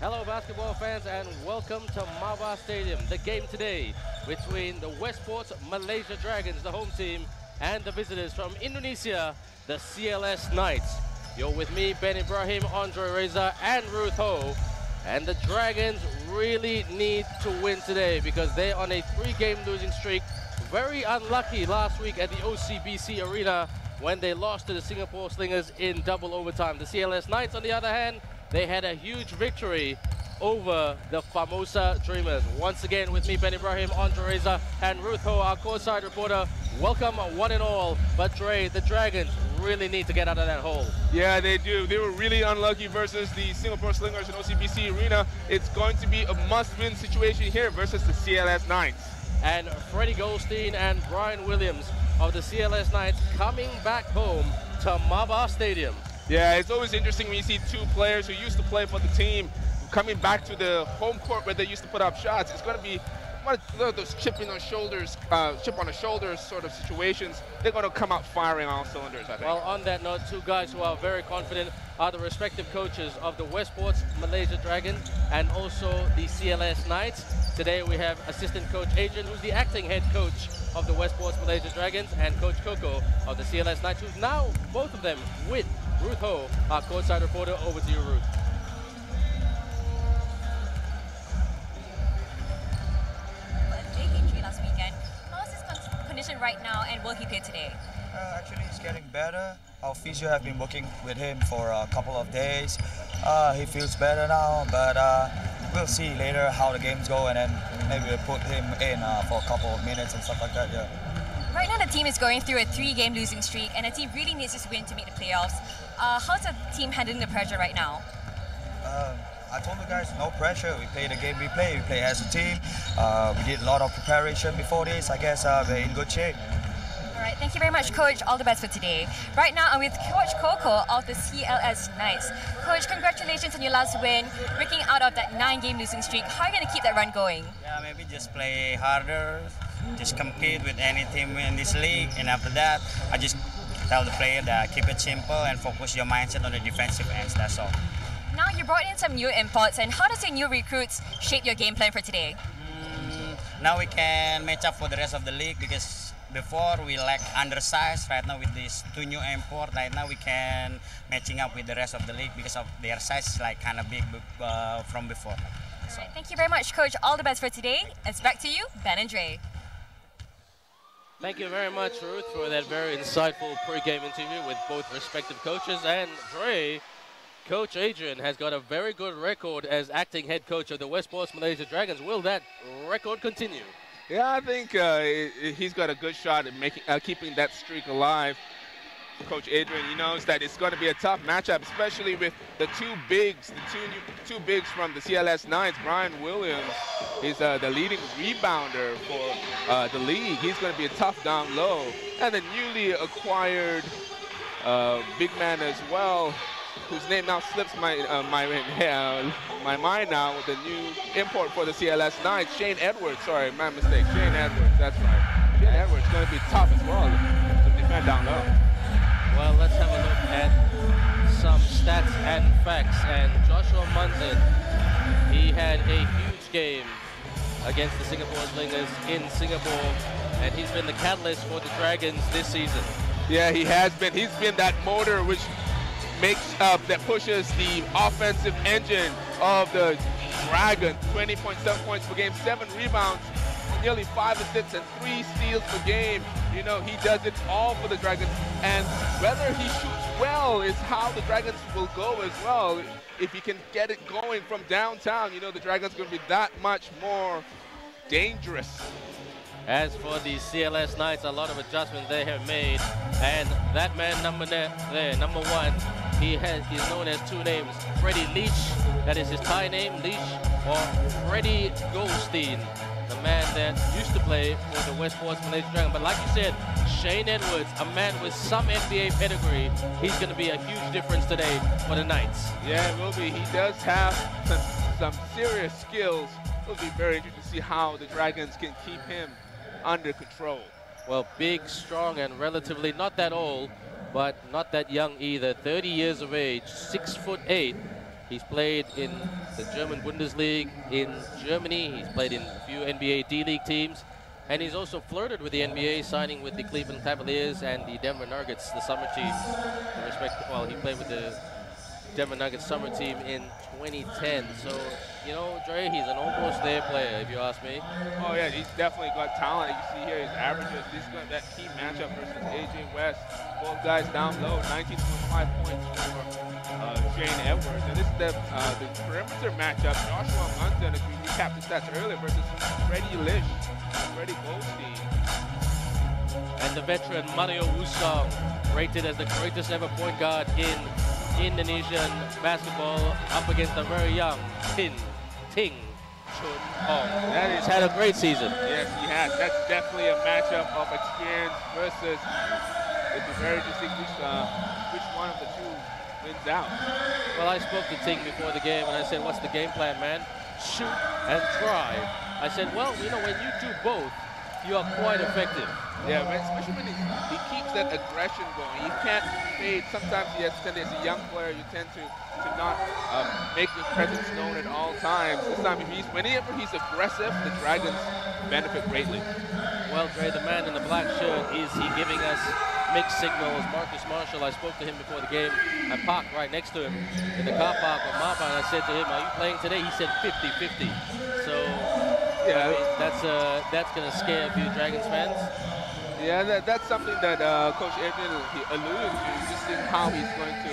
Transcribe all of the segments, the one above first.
Hello basketball fans and welcome to Maba Stadium. The game today between the Westports Malaysia Dragons, the home team, and the visitors from Indonesia, the CLS Knights. You're with me, Ben Ibrahim, Andre Reza, and Ruth Ho. And the Dragons really need to win today because they're on a 3-game losing streak. Very unlucky last week at the OCBC Arena when they lost to the Singapore Slingers in double overtime. The CLS Knights, on the other hand, they had a huge victory over the Famosa Dreamers. Once again with me, Ben Ibrahim, Andre Reza, and Ruth Ho, our courtside reporter. Welcome one and all. But Dre, the Dragons really need to get out of that hole. Yeah, they do. They were really unlucky versus the Singapore Slingers in OCBC Arena. It's going to be a must-win situation here versus the CLS Knights. And Freddie Goldstein and Brian Williams of the CLS Knights coming back home to Maba Stadium. Yeah, it's always interesting when you see two players who used to play for the team coming back to the home court where they used to put up shots. It's going to be one of those chip on the shoulders sort of situations. They're going to come out firing on all cylinders, I think. Well, on that note, two guys who are very confident are the respective coaches of the Westports Malaysia Dragons and also the CLS Knights. Today we have assistant coach Adrian, who's the acting head coach of the Westports Malaysia Dragons, and Coach Coco of the CLS Knights, who's now both of them with Ruth Ho, our courtside reporter. Over to you, Ruth. Big injury last weekend. How's his condition right now, and will he play today? Actually, he's getting better. Our physio have been working with him for a couple of days. He feels better now, but we'll see later how the games go, and then maybe we'll put him in for a couple of minutes and stuff like that. Yeah. Right now, the team is going through a 3-game losing streak, and the team really needs this win to make the playoffs. How's the team handling the pressure right now? I told you guys, no pressure. We play the game we play. We play as a team. We did a lot of preparation before this. I guess we're in good shape. All right, thank you very much, Coach. All the best for today. Right now, I'm with Coach Coco of the CLS Knights. Coach, congratulations on your last win, breaking out of that 9-game losing streak. How are you going to keep that run going? Yeah, maybe just play harder, just compete with any team in this league, and after that, I just tell the player that keep it simple and focus your mindset on the defensive ends, that's all. Now you brought in some new imports, and how does your new recruits shape your game plan for today? Now we can match up for the rest of the league because before we lack undersized. Right now with these 2 new imports, right now we can matching up with the rest of the league because of their size is like kind of big from before. All right, thank you very much, Coach. All the best for today. It's back to you, Ben and Dre. Thank you very much, Ruth, for that very insightful pre-game interview with both respective coaches. And Dre, Coach Adrian has got a very good record as acting head coach of the Westports Malaysia Dragons. Will that record continue? Yeah, I think he's got a good shot at keeping that streak alive. Coach Adrian, he knows that it's going to be a tough matchup, especially with the two bigs from the CLS Knights. Brian Williams is the leading rebounder for the league. He's going to be a tough down low. And the newly acquired big man as well, whose name now slips my mind now, with the new import for the CLS Knights, Shane Edwards. Sorry, my mistake. Shane Edwards, that's right. Shane Edwards is going to be tough as well to defend down low. Well, let's have a look at some stats and facts. And Joshua Munson, he had a huge game against the Singapore Slingers in Singapore, and he's been the catalyst for the Dragons this season. Yeah, he has been. He's been that motor which that pushes the offensive engine of the Dragons. 20.7 points per game, 7 rebounds, nearly 5 assists, and 3 steals per game. You know, he does it all for the Dragons, and whether he shoots well is how the Dragons will go as well. If he can get it going from downtown, you know, the Dragons are going to be that much more dangerous. As for the CLS Knights, a lot of adjustments they have made, and that man number 1, he's known as 2 names, Freddie Leach, that is his Thai name, Leach, or Freddie Goldstein, the man that used to play for the Westports Malaysia Dragons. But like you said, Shane Edwards, a man with some NBA pedigree, he's going to be a huge difference today for the Knights. Yeah, it will be. He does have some serious skills. It will be very interesting to see how the Dragons can keep him under control. Well, big, strong, and relatively not that old, but not that young either. 30 years of age, 6'8", He's played in the German Bundesliga in Germany. He's played in a few NBA D-League teams. And he's also flirted with the NBA, signing with the Cleveland Cavaliers and the Denver Nuggets, the summer team. Well, he played with the Denver Nuggets summer team in 2010. So, you know, Dre, he's an almost there player, if you ask me. Oh, yeah, he's definitely got talent. You see here his averages. He's got that key matchup versus AJ West. Both guys down low, 19.5 points for Shane Edwards. And this is the perimeter matchup. Joshua Munson, if we recapped the stats earlier, versus Freddie Lish, Freddie Goldstein. And the veteran Mario Wusong, rated as the greatest ever point guard in Indonesian basketball, up against the very young Ting Chun Hong. He's had a great season. Yes, he has. That's definitely a matchup of experience versus. It's very interesting which one of the two wins out. Well, I spoke to Ting before the game, and I said, "What's the game plan, man? Shoot and drive." I said, "Well, you know, when you do both, you are quite effective." Yeah, especially when he keeps that aggression going. You can't fade. Sometimes he has to, as a young player, you tend to not make your presence known at all times. This time, whenever he's aggressive, the Dragons benefit greatly. Well, Dre, the man in the black shirt, is he giving us mixed signals? Marcus Marshall, I spoke to him before the game. I parked right next to him in the car park of Mapa, and I said to him, "Are you playing today?" He said 50-50. So, yeah, I mean, that's going to scare a few Dragons fans. Yeah, that's something that Coach Adrian alluded to, just in how he's going to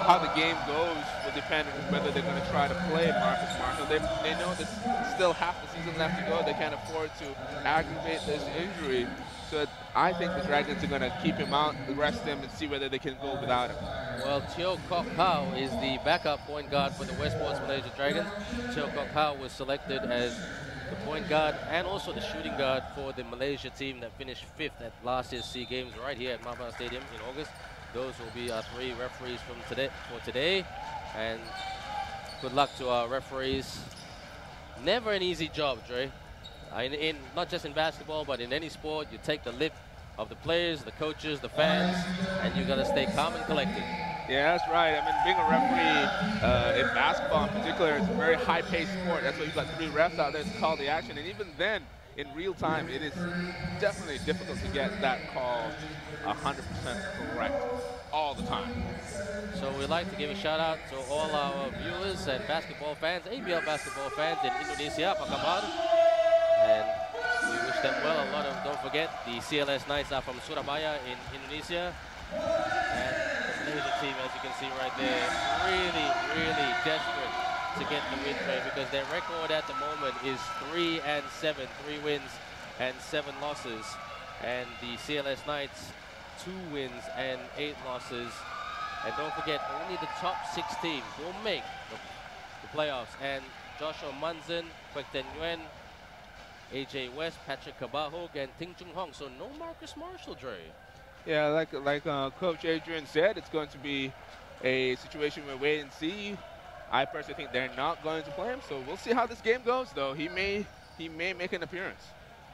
how the game goes will depend on whether they're going to try to play Marcus Marshall. They know there's still half the season left to go. They can't afford to aggravate this injury. So I think the Dragons are going to keep him out, rest him, and see whether they can go without him. Well, Teo Kok Hao is the backup point guard for the Westports Malaysia Dragons. Teo Kok Hao was selected as the point guard and also the shooting guard for the Malaysia team that finished 5th at last year's SEA Games right here at Mabah Stadium in August. Those will be our 3 referees for today. And good luck to our referees. Never an easy job, Dre. Not just in basketball, but in any sport, you take the lip of the players, the coaches, the fans, and you got to stay calm and collected. Yeah, that's right. I mean, being a referee in basketball in particular is a very high-paced sport. That's why you've got 3 refs out there to call the action. And even then, in real time, it is definitely difficult to get that call 100% correct all the time. So we'd like to give a shout out to all our viewers and basketball fans, ABL basketball fans in Indonesia, apa kabar? And we wish them well. A lot of, don't forget, the CLS Knights are from Surabaya in Indonesia. And the Malaysia team, as you can see right there, really desperate to get the win trade because their record at the moment is 3-7, 3 wins and 7 losses. And the CLS Knights, 2 wins and 8 losses. And don't forget, only the top 6 teams will make the playoffs. And Joshua Munson, Kwek Ten Nguyen, AJ West, Patrick Kabahog, and Ting Chung Hong. So no Marcus Marshall, Dre. Yeah, like Coach Adrian said, it's going to be a situation where wait and see. I personally think they're not going to play him, so we'll see how this game goes. Though he may make an appearance.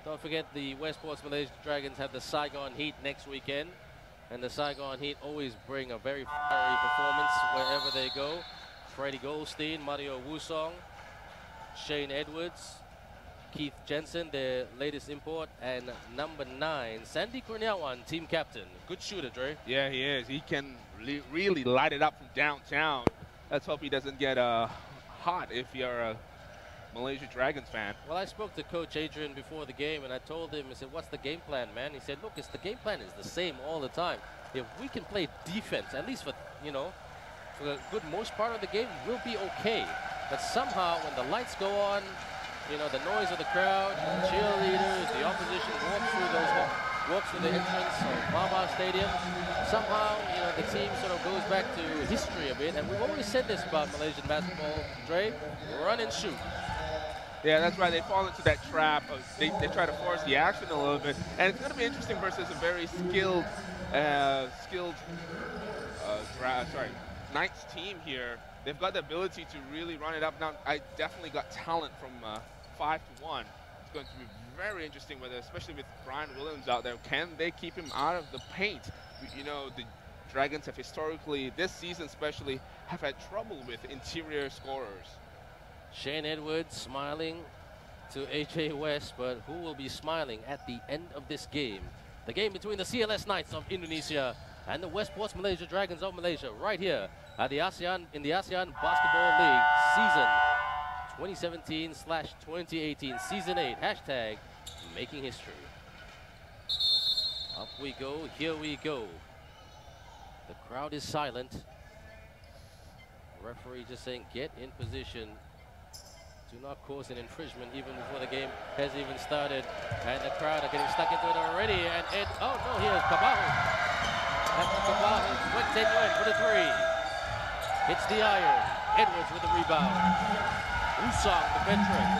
Don't forget the Westports Malaysia Dragons have the Saigon Heat next weekend, and the Saigon Heat always bring a very fiery performance wherever they go. Freddie Goldstein, Mario Wusong, Shane Edwards, Keith Jensen, their latest import, and number 9, Sandy Kurniawan, team captain. Good shooter, Dre. Yeah, he is. He can really light it up from downtown. Let's hope he doesn't get hot if you're a Malaysia Dragons fan. Well, I spoke to Coach Adrian before the game, and I told him, I said, what's the game plan, man? He said, look, the game plan is the same all the time. If we can play defense, at least for the good most part of the game, we'll be okay. But somehow, when the lights go on, the noise of the crowd, the cheerleaders, the opposition walks through the entrance of Mabah Stadium. Somehow, the team sort of goes back to history a bit. And we've always said this about Malaysian basketball, Dre, run and shoot. Yeah, that's right. They fall into that trap. They try to force the action a little bit. And it's going to be interesting versus a very skilled Knights team here. They've got the ability to really run it up. Now, I definitely got talent from 5-1. It's going to be very interesting, especially with Brian Williams out there, can they keep him out of the paint? Dragons have historically, this season especially, have had trouble with interior scorers. Shane Edwards smiling to AJ West, but who will be smiling at the end of this game? The game between the CLS Knights of Indonesia and the Westports Malaysia Dragons of Malaysia, right here at the ASEAN Basketball League season 2017/2018, season 8, hashtag making history. Up we go, here we go. The crowd is silent. Referee just saying, get in position. Do not cause an infringement even before the game has even started. And the crowd are getting stuck into it already. And oh no, here's Cabajo. After Cabajo, quick Tenuan for the 3. Hits the iron. Edwards with the rebound. Usong, the veteran.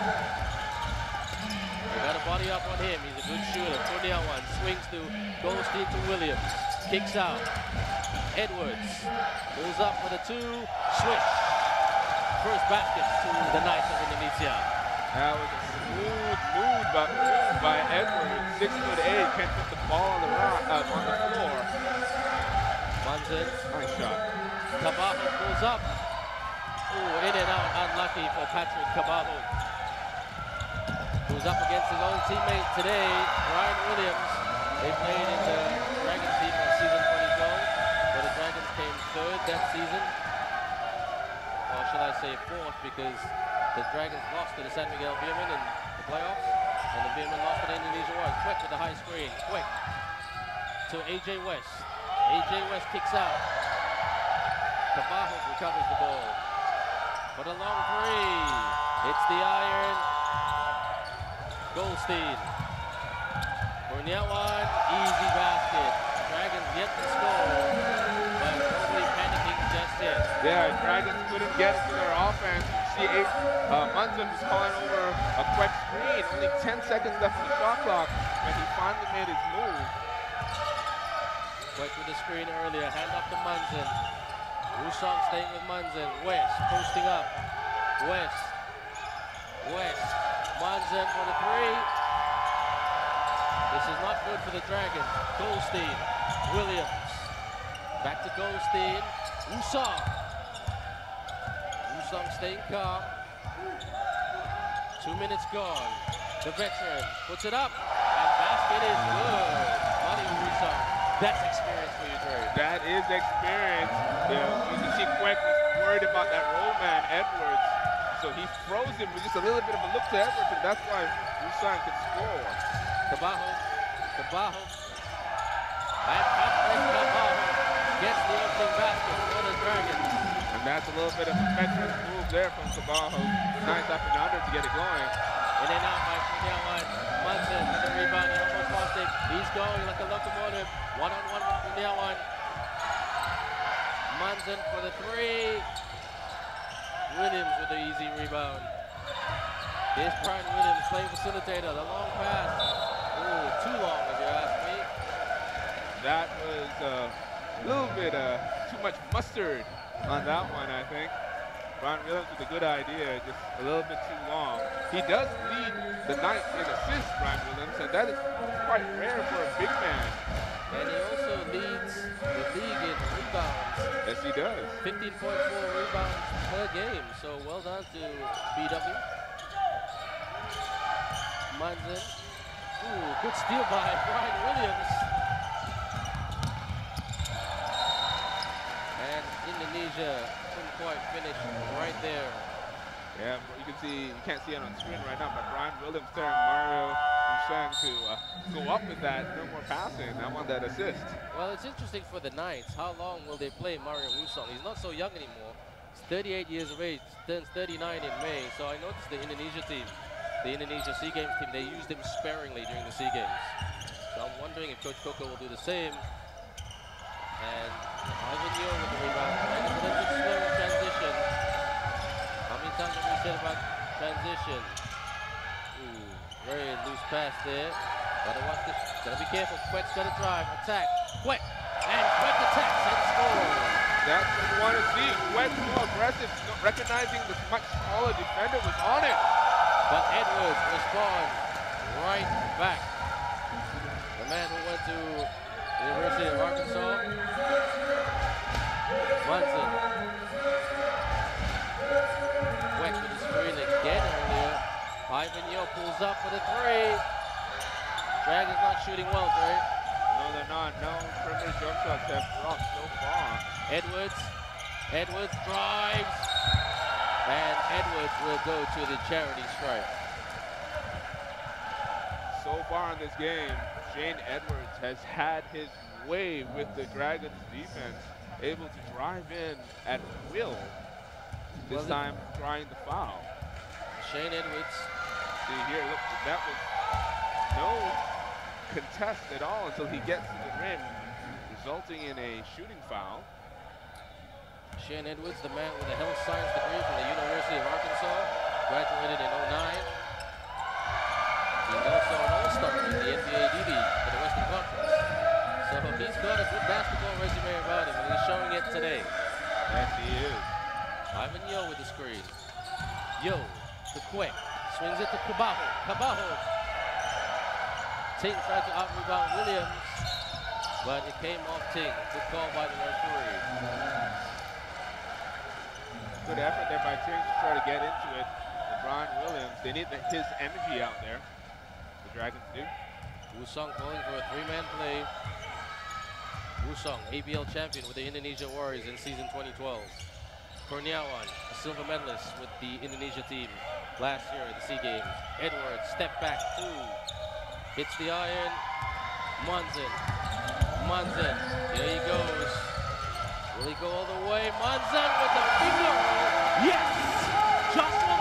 They got a body up on him. He's a good shooter. Kurniawan swings to Goldstein to Williams. Kicks out. Edwards moves up for the 2. Swish. First basket to the Knights of Indonesia. That was a smooth move by Edwards. 6'8", can't put the ball on the floor. Munson. Nice shot. Cabajo pulls up. Ooh, in and out, unlucky for Patrick Cabajo. Who's up against his old teammate today, Brian Williams. They played in the Dragons team in season 2012, but the Dragons came 3rd that season. Or should I say 4th, because the Dragons lost to the San Miguel Beermen in the playoffs, and the Beermen lost to the Indonesia Warriors. Quick with the high screen, quick to AJ West. AJ West kicks out. Cabajo recovers the ball. For the long 3, hits the iron. Goldstein. Kurniawan, easy basket. Dragons yet to score, but nobody panicking just yet. Yeah, Dragons couldn't get into their offense. You see, Munson was calling over a quick screen. Only 10 seconds left on the shot clock when he finally made his move. Quick with the screen earlier. Hand up to Munson. Usong staying with Munson. West posting up. West. Munson for the 3. This is not good for the Dragons. Goldstein. Williams. Back to Goldstein. Usong staying calm. 2 minutes gone. The veteran puts it up. And basket is good. Money Usong. That's experience for you, Dre. That is experience. You can see Quek was worried about that roll man, Edwards. So he froze him with just a little bit of a look to Edwards, and that's why Usong could score. Cabajo. And Patrick Cabajo gets the opening basket for the Dragons. And that's a little bit of a veteran's move there from Cabajo. Nice up and under to get it going. In and out by Kurniawan. Munson with the rebound. He almost lost it. He's going like a locomotive. One-on-one with Kurniawan. Munson for the 3. Williams with the easy rebound. Here's Brian Williams playing facilitator. The long pass. Ooh, too long if you ask me. That was a little bit too much mustard on that one, I think. Brian Williams with a good idea, just a little bit too long. He does lead the Knights in assists, Brian Williams, and that is quite rare for a big man. And he also leads the league in rebounds. Yes, he does. 15.4 rebounds per game, so well done to BW. Munson. Ooh, good steal by Brian Williams. And Indonesia couldn't quite finish right there. Yeah, you can see, you can't see it on screen right now, but Brian Williams telling Mario Usang to go up with that, no more passing. I want that assist. Well, it's interesting for the Knights. How long will they play Mario Usong? He's not so young anymore. He's 38 years of age, turns 39 in May. So I noticed the Indonesia team, the Indonesia SEA Games team, they used him sparingly during the SEA Games. So I'm wondering if Coach Coco will do the same. And Ivan Yo with the rebound. And it's a little bit slow in transition. How many times have we said about transition? Ooh, very loose pass there. Gotta watch this. Gotta be careful. Quek's gotta drive. Attack. Quek. And Quek attacks and scores. That's what you want to see. Quek more aggressive, recognizing the much smaller defender was on it. But Edwards responds right back. The man who went to University of Arkansas. Munson. Quick with the screen again earlier. Ivan Yo pulls up for the three. Dragons not shooting well, right? No, they're not. No perimeter jump shots have dropped so far. Edwards drives. And Edwards will go to the charity stripe. So far in this game, Shane Edwards has had his way with the Dragons defense, able to drive in at will. This time trying the foul. Shane Edwards. See here, look, that was no contest at all until he gets to the rim, resulting in a shooting foul. Shane Edwards, the man with a health science degree from the University of Arkansas, graduated in 09. He's also an all-star in the NBA DD for the Western Conference. So he's got a good basketball resume about him, and he's showing it today. Yes, he is. Ivan Yo with the screen. Yo to Quick. Swings it to Kabaho. Kabaho. Ting tried to out-rebound Williams, but it came off Ting. Good call by the referee. Good effort there by Ting to try to get into it. LeBron Williams, they need his energy out there. The Dragons do. Wusong calling for a three-man play. Wusong, ABL champion with the Indonesia Warriors in season 2012. Kurniawan, a silver medalist with the Indonesia team last year at the SEA Games. Edwards, step back, two. Hits the iron. Munson. Here he goes. Will he go all the way? Munson with the finger roll. Yes! Joshua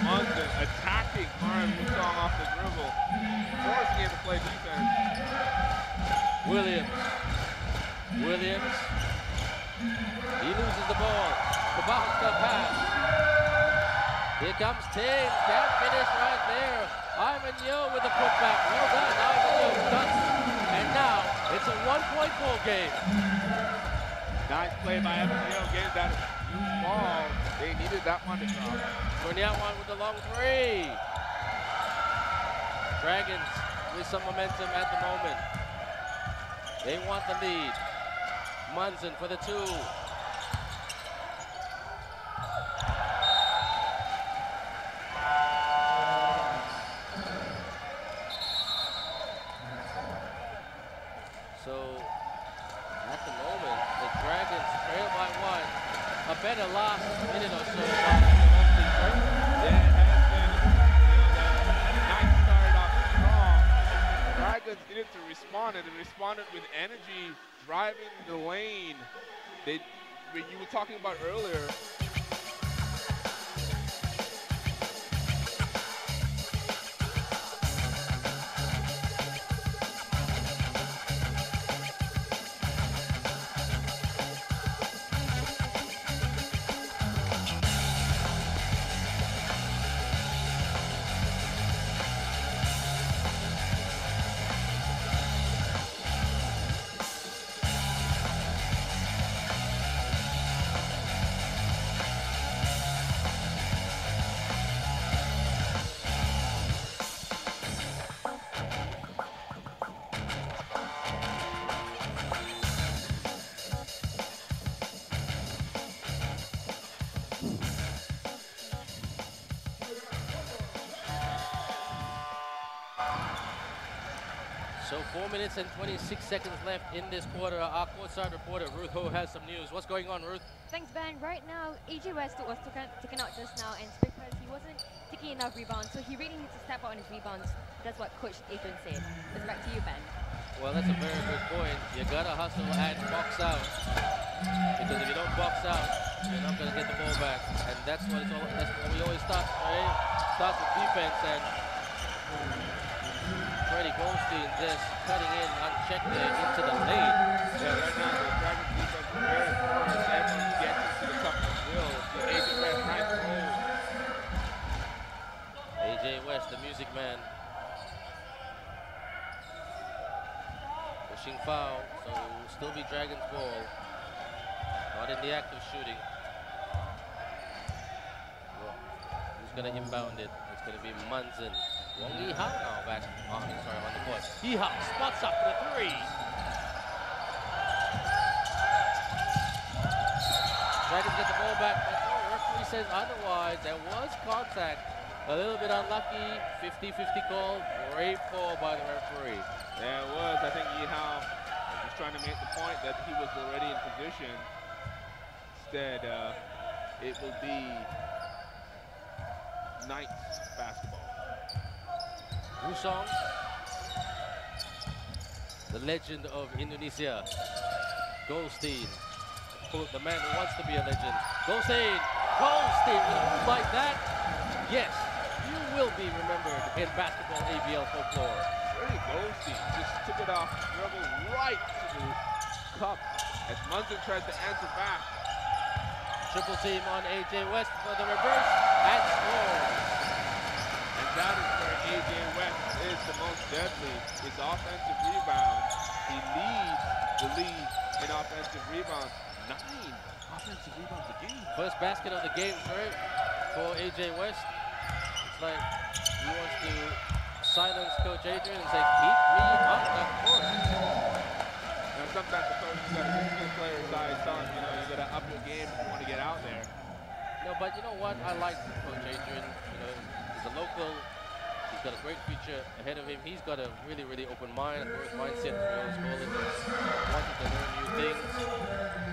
Munson attacking Mario Wusong off the dribble, forcing him to play defense. Williams. He loses the ball. Kabaho's got pass. Here comes Ting. Can't finish right there. Ivan Yo with the putback. Well done. Ivan Yo cuts. And now it's a 1-point ball game. Nice play by Ivan Yo. Gave that loose ball. They needed that one to drop. Kurniawan with the long three. Dragons with some momentum at the moment. They want the lead. Munson for the two. So, at the moment, the Dragons trail by one. A better last minute or so. Yeah, it has been. The Knights started off strong. The Dragons needed to respond, and they responded with energy, driving the lane. You were talking about earlier. So 4 minutes and 26 seconds left in this quarter. Our courtside reporter, Ruth Ho, has some news. What's going on, Ruth? Thanks, Ben. Right now, AJ West was taken out just now, and it's because he wasn't taking enough rebounds, so he really needs to step out on his rebounds. That's what Coach Adrian said. It's back to you, Ben. Well, that's a very good point. You gotta hustle and box out, because if you don't box out, you're not gonna get the ball back, and that's what it's all. That's what we always start. Right? Starts with defense, and Freddie Goldstein just cutting in unchecked there into the lane. Yeah, right now the Dragons defense is very porous. Everyone gets into the cup of will. The AJ West nice roll. AJ West, the music man. Pushing foul, so it will still be Dragons ball. Not in the act of shooting. Well, who's gonna inbound it? It's gonna be Munson. Wong Yi-hao now back on the court. Yi-hao spots up for the three. Dragons get the ball back, but no, referee says otherwise. There was contact. A little bit unlucky. 50-50 call. Great call by the referee. Yeah, it was. I think Yi-hao was trying to make the point that he was already in position. Instead, it will be Knights basketball. Wusong, the legend of Indonesia. Goldstein, the man who wants to be a legend. Goldstein with a move like that. Yes, you will be remembered in basketball ABL folklore. Really, Goldstein just took it off, dribble right to the cup as Munson tries to answer back. Triple team on AJ West for the reverse and scores. And that is where AJ West is the most deadly. His offensive rebounds. He leads the league in offensive rebounds. 9 offensive rebounds a game. First basket of the game for AJ West. It's like he wants to silence Coach Adrian and say, keep me on the court. And sometimes the coach has got to keep the player's eyes on. You know, you got to up your game if you want to get out there. No, but you know what? I like Coach Adrian. You know, he's a local. He's got a great future ahead of him. He's got a really, really open mind, a growth mindset for his college. Wanted to learn new things.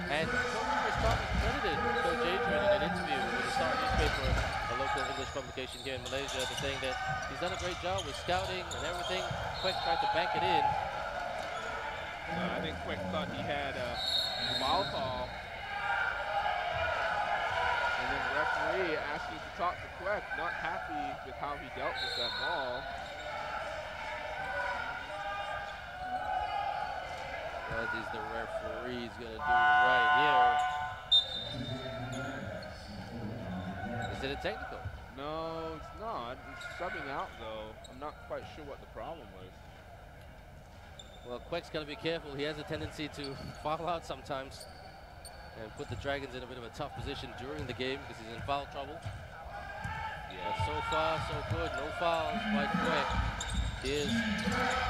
And Coach Chris Thomas credited Coach Adrian in an interview with the Star newspaper, a local English publication here in Malaysia, to saying that he's done a great job with scouting and everything. Quick tried to bank it in. I think Quick thought he had a foul call. And then the referee asking to talk to Quick, not happy with how he dealt with that ball. What is the referee's going to do right here? Is it a technical? No, it's not. It's subbing out, though. I'm not quite sure what the problem was. Well, Quek's got to be careful. He has a tendency to foul out sometimes and put the Dragons in a bit of a tough position during the game because he's in foul trouble. Yeah, so far, so good. No fouls by Quek. Here's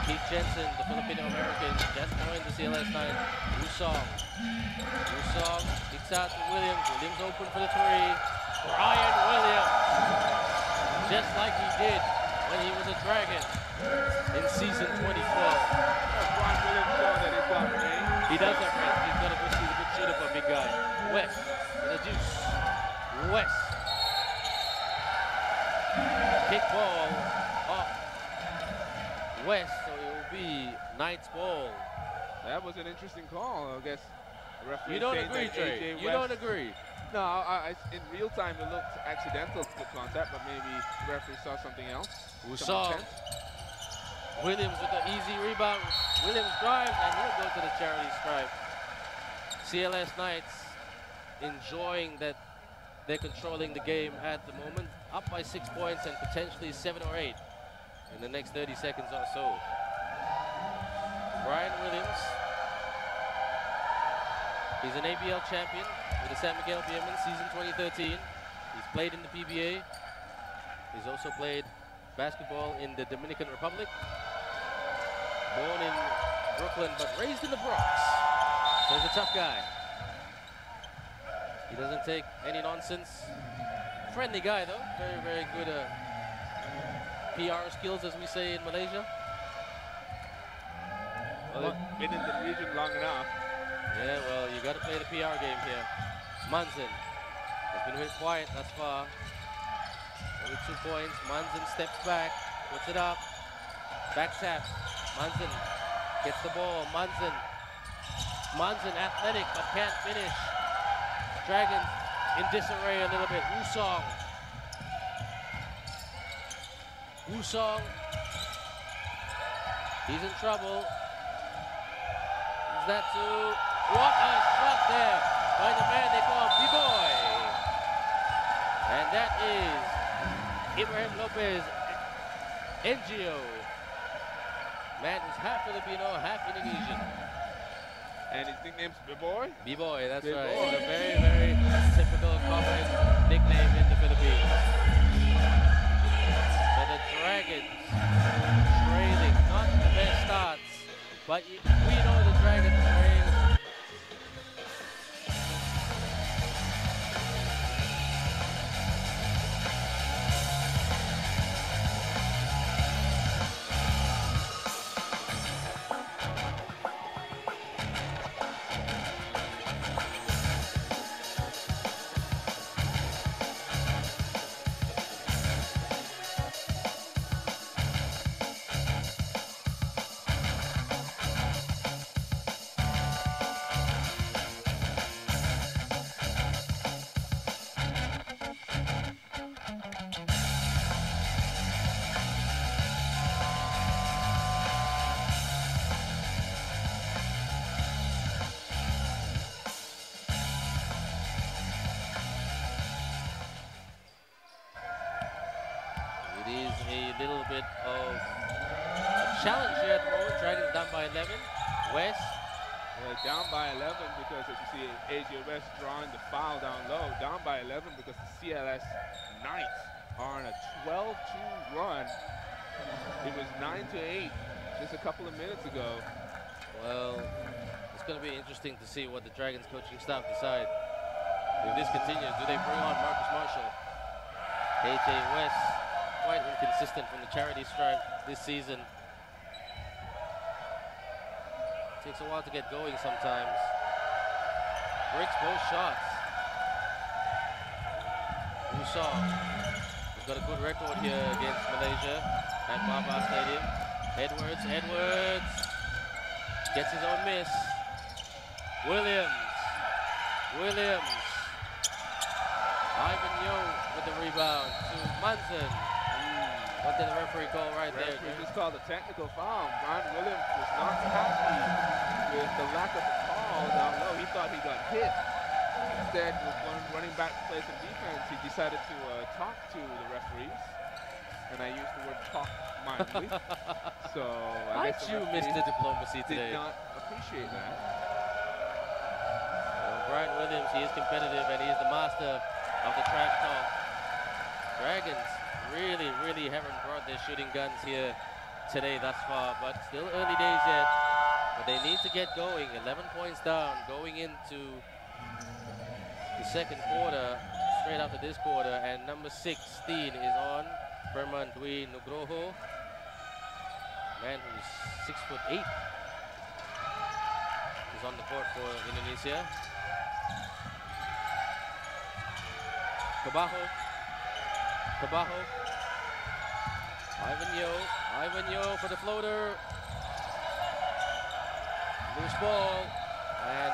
Keith Jensen, the Filipino-American, just joined the CLS Knights. Wusong kicks out to Williams. Williams open for the three. Brian Williams, just like he did when he was a Dragon in season 2012. Brian Williams showing that he's got range. He does have range. He's got a good shooter for a big guy. West, with a deuce. West. Kick ball off West, so it will be Knights ball. That was an interesting call, I guess. The referee You don't saying agree, that Trey? AJ You don't agree? No, in real time it looked accidental to contact, but maybe the referee saw something else. Wusong. Williams with the easy rebound. Williams drives and he'll go to the charity stripe. CLS Knights enjoying that they're controlling the game at the moment. Up by 6 points and potentially 7 or 8 in the next 30 seconds or so. Brian Williams. He's an ABL champion with the San Miguel Beermen, season 2013. He's played in the PBA. He's also played basketball in the Dominican Republic. Born in Brooklyn, but raised in the Bronx. So he's a tough guy. He doesn't take any nonsense. Friendly guy, though. Very, very good PR skills, as we say in Malaysia. Well, they've been in the region long enough. Yeah, well, you got to play the PR game here. Munson has been a bit quiet thus far. Only 2 points. Munson steps back, puts it up. Back tap. Munson gets the ball. Munson athletic, but can't finish. Dragons in disarray a little bit. Wusong. He's in trouble. Is that too? What a shot there by the man they call B-Boy. And that is Ibrahim Lopez NGO. Man who's half Filipino, half Indonesian. And his nickname's B-Boy? B-Boy, that's B-Boy. right. It's a very, very typical common nickname in the Philippines. So the Dragons trailing. Not the best starts, but we know the Dragons trail. It is a little bit of a challenge here at the moment. Dragons down by 11. West. Down by 11 because, as you see, AJ West drawing the foul down low. Down by 11 because the CLS Knights are on a 12-2 run. It was 9-8 just a couple of minutes ago. Well, it's going to be interesting to see what the Dragons coaching staff decide. If this continues, do they bring on Marcus Marshall? AJ West, quite inconsistent from the charity stripe this season. Takes a while to get going sometimes. Breaks both shots. Musa, he's got a good record here against Malaysia at Maba Stadium. Edwards gets his own miss. Williams. Ivan Yo with the rebound to Munson. What did the referee call right there? Referee just called a technical foul. Brian Williams was not happy with the lack of a call down low. He thought he got hit. Instead, was running back to play some defense. He decided to talk to the referees. And I used the word talk mildly. So I guess you missed the diplomacy today. Did not appreciate that. Well, Brian Williams, he is competitive and he is the master of the trash talk. Dragons really haven't brought their shooting guns here today thus far, but still early days yet. But they need to get going. 11 points down going into the second quarter, straight after this quarter, and number 16 is on. Perman Dwi Nugroho, man who's 6'8", is on the court for Indonesia. Kabaho. Ivan Yo for the floater. Loose ball. And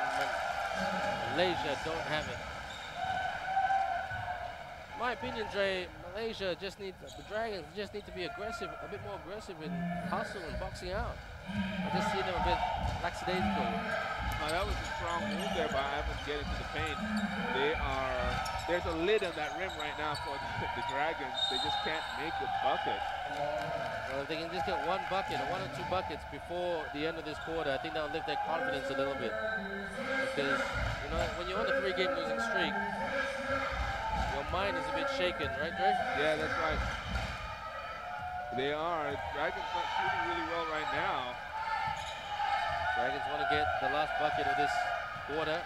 Malaysia don't have it. In my opinion, Dre, Malaysia just needs, the Dragons just need to be aggressive, a bit more aggressive in hustle and boxing out. I just see them a bit lackadaisical. That was a strong move there by Ivan to get into the paint. There's a lid on that rim right now for the Dragons. They just can't make a bucket. Well, if they can just get one bucket or one or two buckets before the end of this quarter, I think that'll lift their confidence a little bit. Because, you know, when you're on a 3-game losing streak, your mind is a bit shaken, right, Dre? Yeah, that's right. They are. Dragons not shooting really well right now. Dragons want to get the last bucket of this quarter.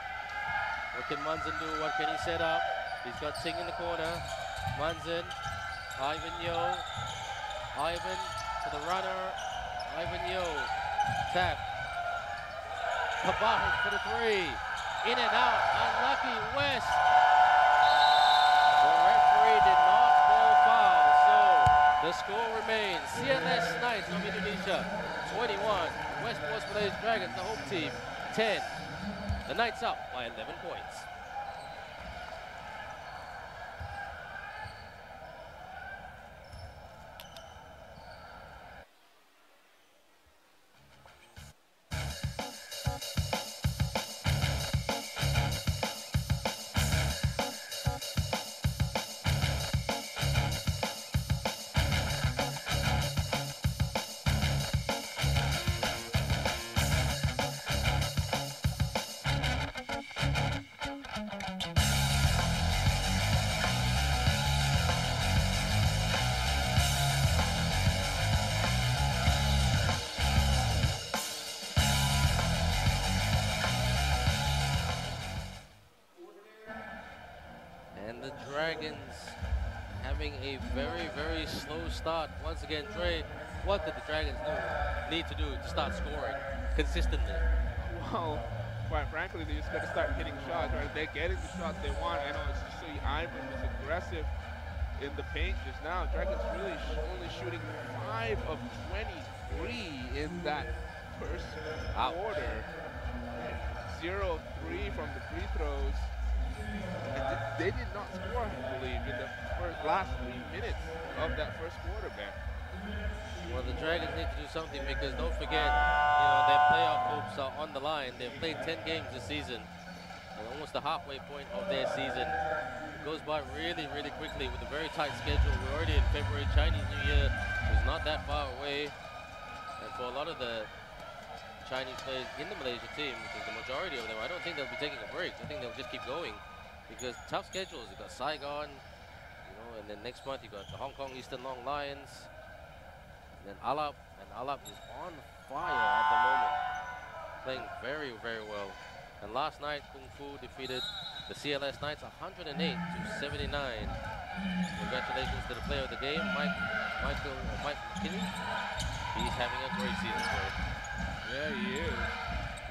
What can Munson do? What can he set up? He's got Singh in the corner. Munson, Ivan Yo. Ivan to the runner. Ivan Yo. Tap. Kabaho for the 3. In and out. Unlucky. West. The referee did not call foul. So the score remains CLS Knights of Indonesia 21. Westports Malaysia Dragons, the home team, 10. The Knights up by 11 points. And the Dragons having a very, very slow start. Once again, Dre, what did the Dragons need to do to start scoring consistently? Well, quite frankly, they just got to start hitting shots, right? They're getting the shots they want. I know it's just so Ivan was aggressive in the paint just now. Dragons really only shooting 5 of 23 in that first quarter. 0 of 3 from the free throws. And they did not score, I believe, in the last 3 minutes of that first quarter, Ben. Well, the Dragons need to do something because don't forget, you know, their playoff hopes are on the line. They've played 10 games this season, and almost the halfway point of their season. It goes by really, really quickly with a very tight schedule. We're already in February. Chinese New Year is not that far away, and for a lot of the Chinese players in the Malaysia team, which is the majority of them, I don't think they'll be taking a break. I think they'll just keep going because tough schedules. You've got Saigon, you know, and then next month you've got the Hong Kong Eastern Long Lions. And then Alap is on fire at the moment, playing very, very well. And last night, Kung Fu defeated the CLS Knights 108 to 79. Congratulations to the player of the game, Mike McKinney. He's having a great season, Greg. Yeah, he is.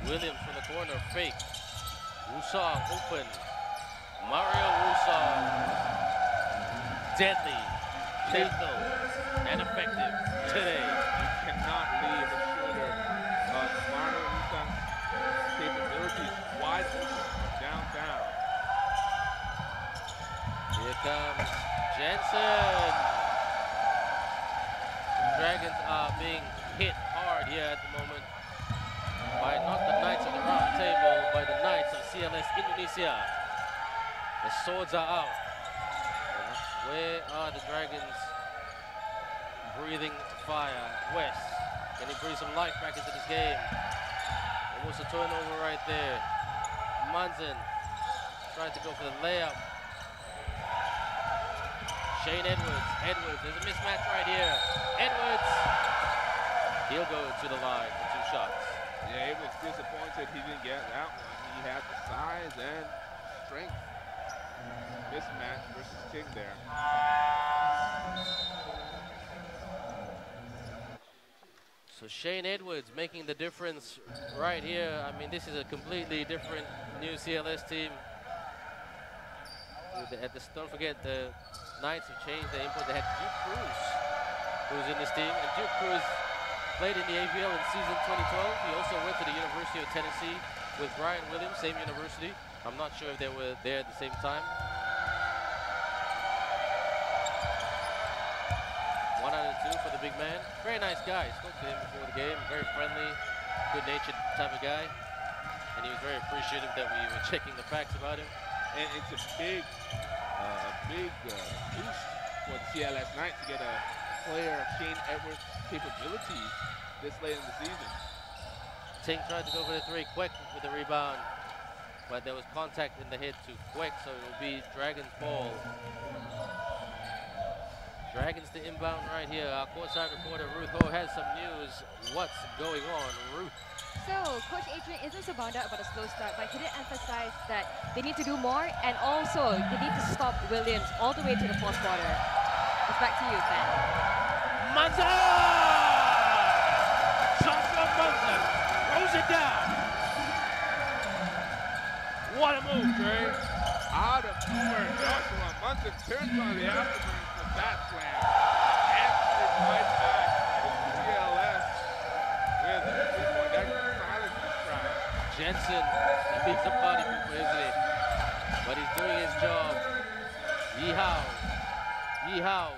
Williams from the corner, fake. Wusong open. Mario Wusong. Deadly, lethal, and effective today. You cannot leave a shooter of Mario Wusong's capabilities wide open from downtown. Here comes Jensen. Dragons are being hit hard here at the moment by not the Knights of the Round Table, by the Knights of CLS Indonesia. The swords are out. And where are the Dragons breathing fire? West, can he breathe some life back into this game? Almost a turnover right there. Munson trying to go for the layup. Shane Edwards, there's a mismatch right here. Edwards, he'll go to the line for 2 shots. Yeah, he was disappointed he didn't get that one. He had the size and strength. Mismatch versus Ting there. So Shane Edwards making the difference right here. I mean, this is a completely different new CLS team. Don't forget, the Knights have changed their input. They had Duke Cruz, who's in this team. And Duke Cruz played in the ABL in season 2012. He also went to the University of Tennessee with Brian Williams, same university. I'm not sure if they were there at the same time. 1 out of 2 for the big man. Very nice guy. Spoke to him before the game. Very friendly, good-natured type of guy. And he was very appreciative that we were checking the facts about him. And it's a big boost for the CLS Knights to get a player of Shane Edwards' capabilities this late in the season. Ting tried to go for the 3. Quick with the rebound, but there was contact in the head to Quick, so it will be Dragons ball. Dragons to inbound right here. Our courtside reporter Ruth Ho has some news. What's going on, Ruth? So, Coach Adrian isn't so bound out about a slow start, but he did emphasize that they need to do more, and also they need to stop Williams all the way to the 4th quarter. It's back to you, Ben. Munson! Shot from Munson. Throws it down. What a move, Dre. Out of nowhere, Joshua Munson turns on the afterburn for that slam. Answers right back to CLS with a 3-point silence this round. Jensen, he beats a body mover, isn't he? But he's doing his job. Yeehaw. Yeehaw.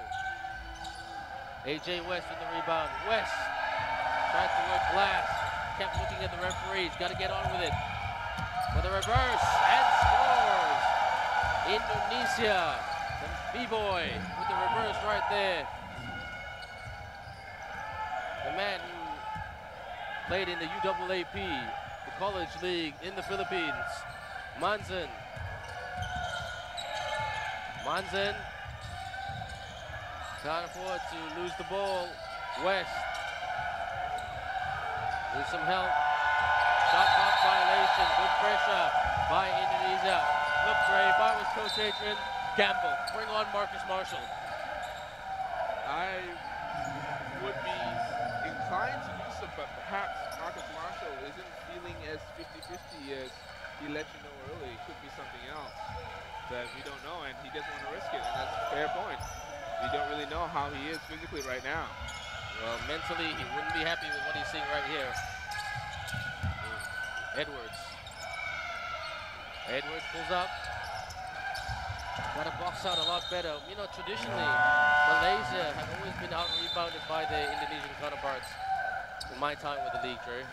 AJ West with the rebound. West tried to work glass. Kept looking at the referees. Got to get on with it. For the reverse. And scores. Indonesia. The B-boy with the reverse right there. The man who played in the UAAP, the college league in the Philippines. Munson. Munson. Can't afford to lose the ball. West. Needs some help. Shot clock violation. Good pressure by Indonesia. Look, Ray, if I was Coach Adrian, gamble. Bring on Marcus Marshall. I would be inclined to do so, but perhaps Marcus Marshall isn't feeling as 50-50 as he let you know early. It could be something else that we don't know, and he doesn't want to risk it, and that's a fair point. We don't really know how he is physically right now. Well, mentally, he wouldn't be happy with what he's seeing right here. Edwards. Edwards pulls up. Got to box out a lot better. You know, traditionally, Malaysia have always been out-rebounded by their Indonesian counterparts in my time with the league, Dre.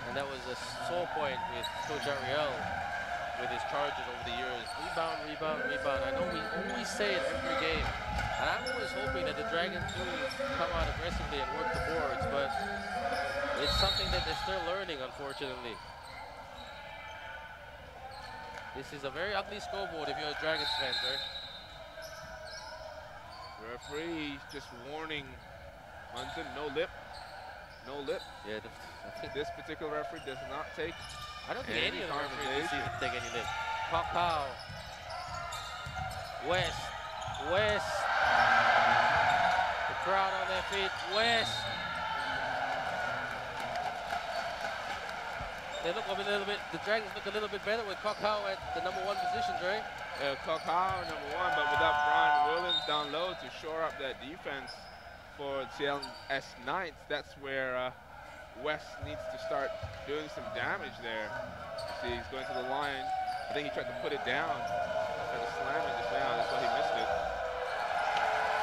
And that was a sore point with Coach Ariel with his charges over the years. Rebound, rebound, rebound. I know we always say it every game. And I'm always hoping that the Dragons do come out aggressively and work the boards, but it's something that they're still learning, unfortunately. This is a very ugly scoreboard if you're a Dragons fan, right? The referee just warning Munson, no lip. No lip. Yeah, I think This particular referee does not take. I don't think any of the referees this conversation. season take any lip. Pow. West. The crowd on their feet. West. They look a little bit, the Dragons look a little bit better with Kokau at the #1 position, Dre. Kokau, #1, but without Brian Williams down low to shore up that defense for CLS Knights, that's where West needs to start doing some damage there. See, he's going to the line. I think he tried to put it down. Tried to slam it just now. That's why he missed it.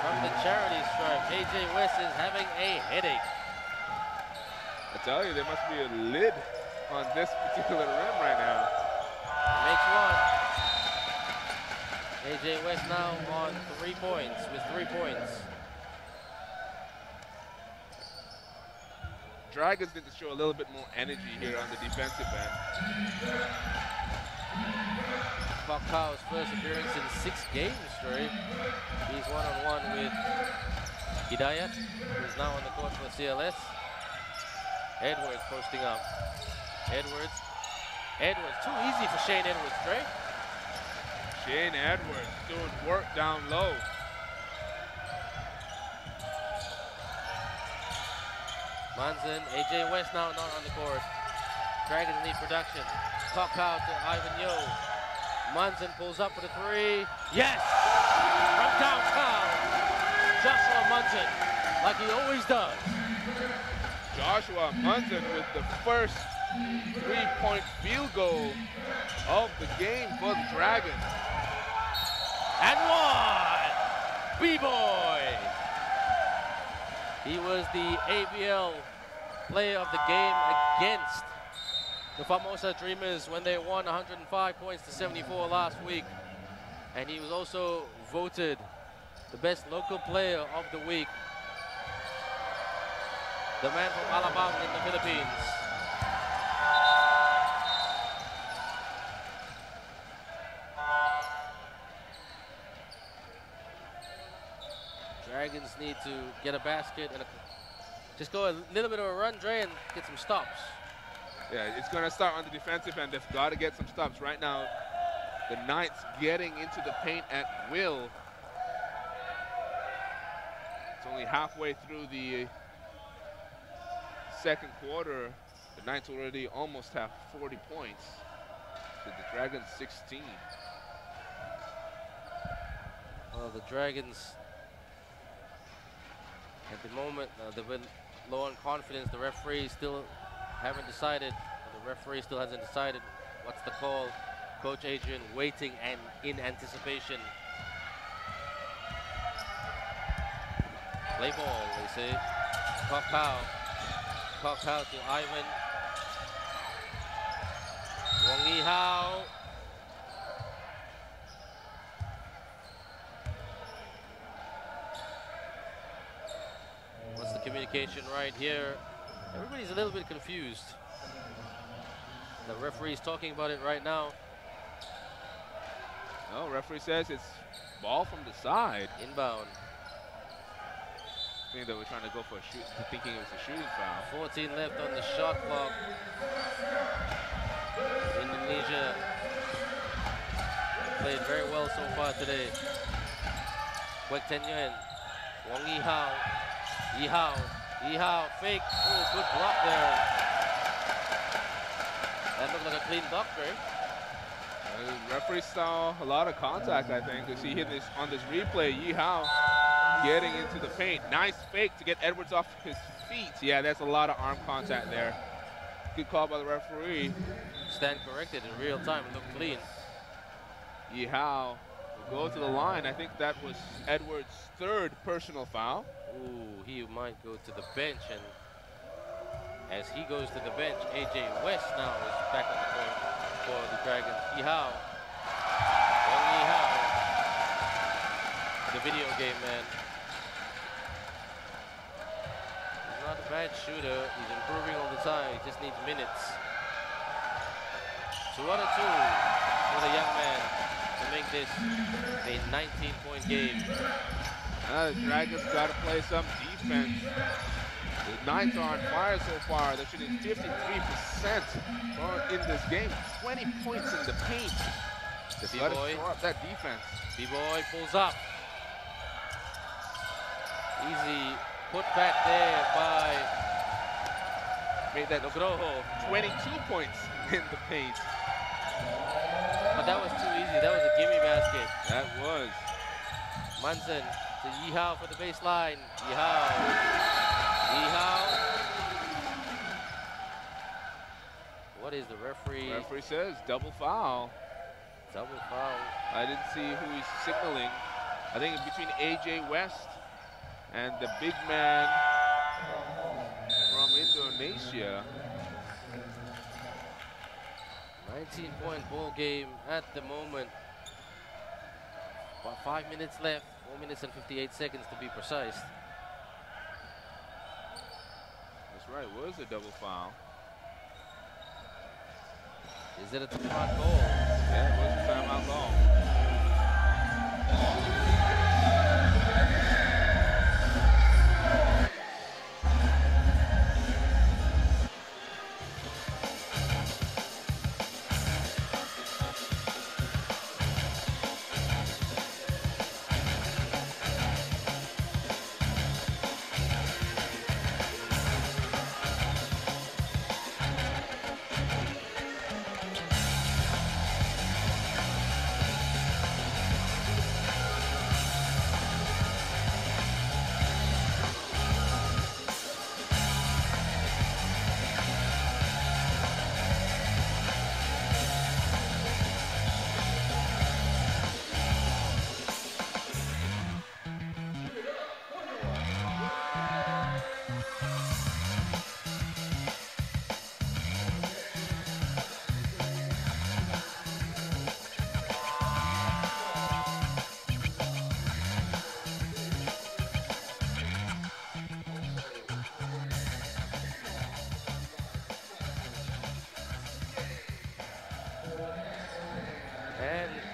From the charity stripe, AJ West is having a headache. I tell you, there must be a lid on this particular rim right now. Makes one. AJ West now on 3 points, with 3 points. Dragons need to show a little bit more energy here on the defensive end. Kokau's first appearance in 6 games straight. He's one-on-one with Hidayat, who's now on the court for CLS. Edwards posting up. Edwards, too easy for Shane Edwards, Dre. Shane Edwards doing work down low. Munson, AJ West now not on the court. Dragons need production. Cock out to Ivan Yo. Munson pulls up for the 3. Yes! From downtown. Joshua Munson, like he always does. Joshua Munson with the first 3-point field goal of the game for the Dragons. And one! B-Boy! He was the ABL player of the game against the Formosa Dreamers when they won 105 points to 74 last week. And he was also voted the best local player of the week. The man from Alabang in the Philippines. Dragons need to get a basket and just go a little bit of a run, Dre, and get some stops. Yeah, it's going to start on the defensive end. They've got to get some stops. Right now, the Knights getting into the paint at will. It's only halfway through the second quarter. The Knights already almost have 40 points. So the Dragons 16. Well, the Dragons, at the moment, they've been low on confidence. The referees still haven't decided. The referee still hasn't decided what's the call. Coach Adrian waiting and in anticipation. Play ball, they say. Kokau. Kokau to Ivan. Wong Yi Hao. What's the communication right here? Everybody's a little bit confused. The referee's talking about it right now. No, referee says it's ball from the side. Inbound. I think they were trying to go for a shoot, thinking it was a shooting foul. 14 left on the shot clock. played very well so far today. Quick Tenyuan, Wong Yihao, Yihao, fake. Oh, good block there. That looked like a clean block, right? The referee saw a lot of contact, I think, because he hit this on this replay. Yihao getting into the paint. Nice fake to get Edwards off his feet. Yeah, that's a lot of arm contact there. Good call by the referee. Stand corrected in real time and looked clean. Yihao will go to the line. I think that was Edwards' third personal foul. Ooh, he might go to the bench, and as he goes to the bench, AJ West now is back on the court for the Dragons. Yihao, Wong Yihao, the video game man. He's not a bad shooter. He's improving all the time. He just needs minutes. 2 out of 2 for the young man to make this a 19-point game. The Dragons got to play some defense. The Knights are on fire so far. They're shooting 53% in this game. 20 points in the paint. Just got to shore up that defense. B-Boy pulls up. Easy put back there by made that Nugroho. 22 points in the paint. But that was too easy. That was a gimme basket. That was. Munson to Yihao for the baseline. Yihao. What is the referee? The referee says double foul. Double foul. I didn't see who he's signaling. I think it's between AJ West and the big man from Indonesia. 19-point ball game at the moment. About 5 minutes left. 4 minutes and 58 seconds to be precise. That's right, it was a double foul. Is it a timeout goal? Yeah, it was a timeout goal.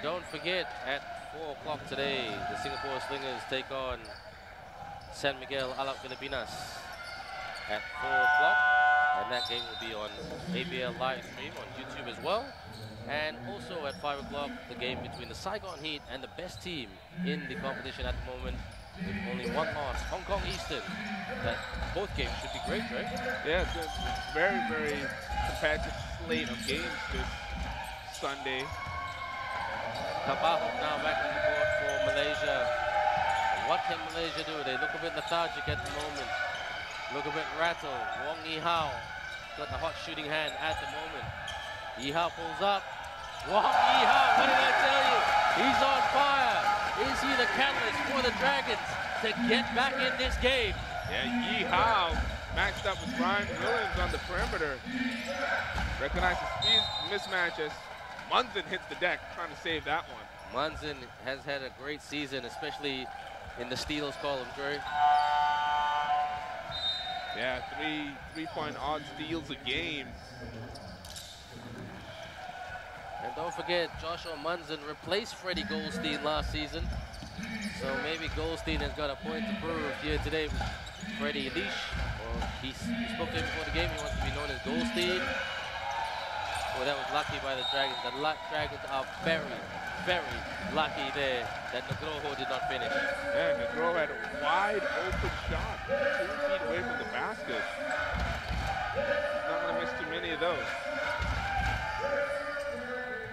Don't forget, at 4 o'clock today, the Singapore Slingers take on San Miguel Alap Filipinas at 4 o'clock. And that game will be on ABL live stream on YouTube as well. And also at 5 o'clock, the game between the Saigon Heat and the best team in the competition at the moment, with only one loss, Hong Kong Eastern. That both games should be great, right? Yeah, it's a very, very competitive slate of games this Sunday. Kabahok now back on the court for Malaysia. What can Malaysia do? They look a bit lethargic at the moment. Look a bit rattled. Wong Yihao got the hot shooting hand at the moment. Yihao pulls up. Wong Yihao, what did I tell you? He's on fire. Is he the catalyst for the Dragons to get back in this game? Yeah, Yihao matched up with Brian Williams on the perimeter. Recognize the speed mismatches. Munson hits the deck, trying to save that one. Munson has had a great season, especially in the steals column, Dre. Yeah, three-point odd steals a game. And don't forget, Joshua Munson replaced Freddie Goldstein last season. So maybe Goldstein has got a point to prove here today with Freddie Leash. Or he spoke to him before the game, he wants to be known as Goldstein. Well, that was lucky by the Dragons. The Dragons are very, very lucky there that Nugroho did not finish. Yeah, Nugroho had a wide open shot, 2 feet away from the basket. He's not going to miss too many of those.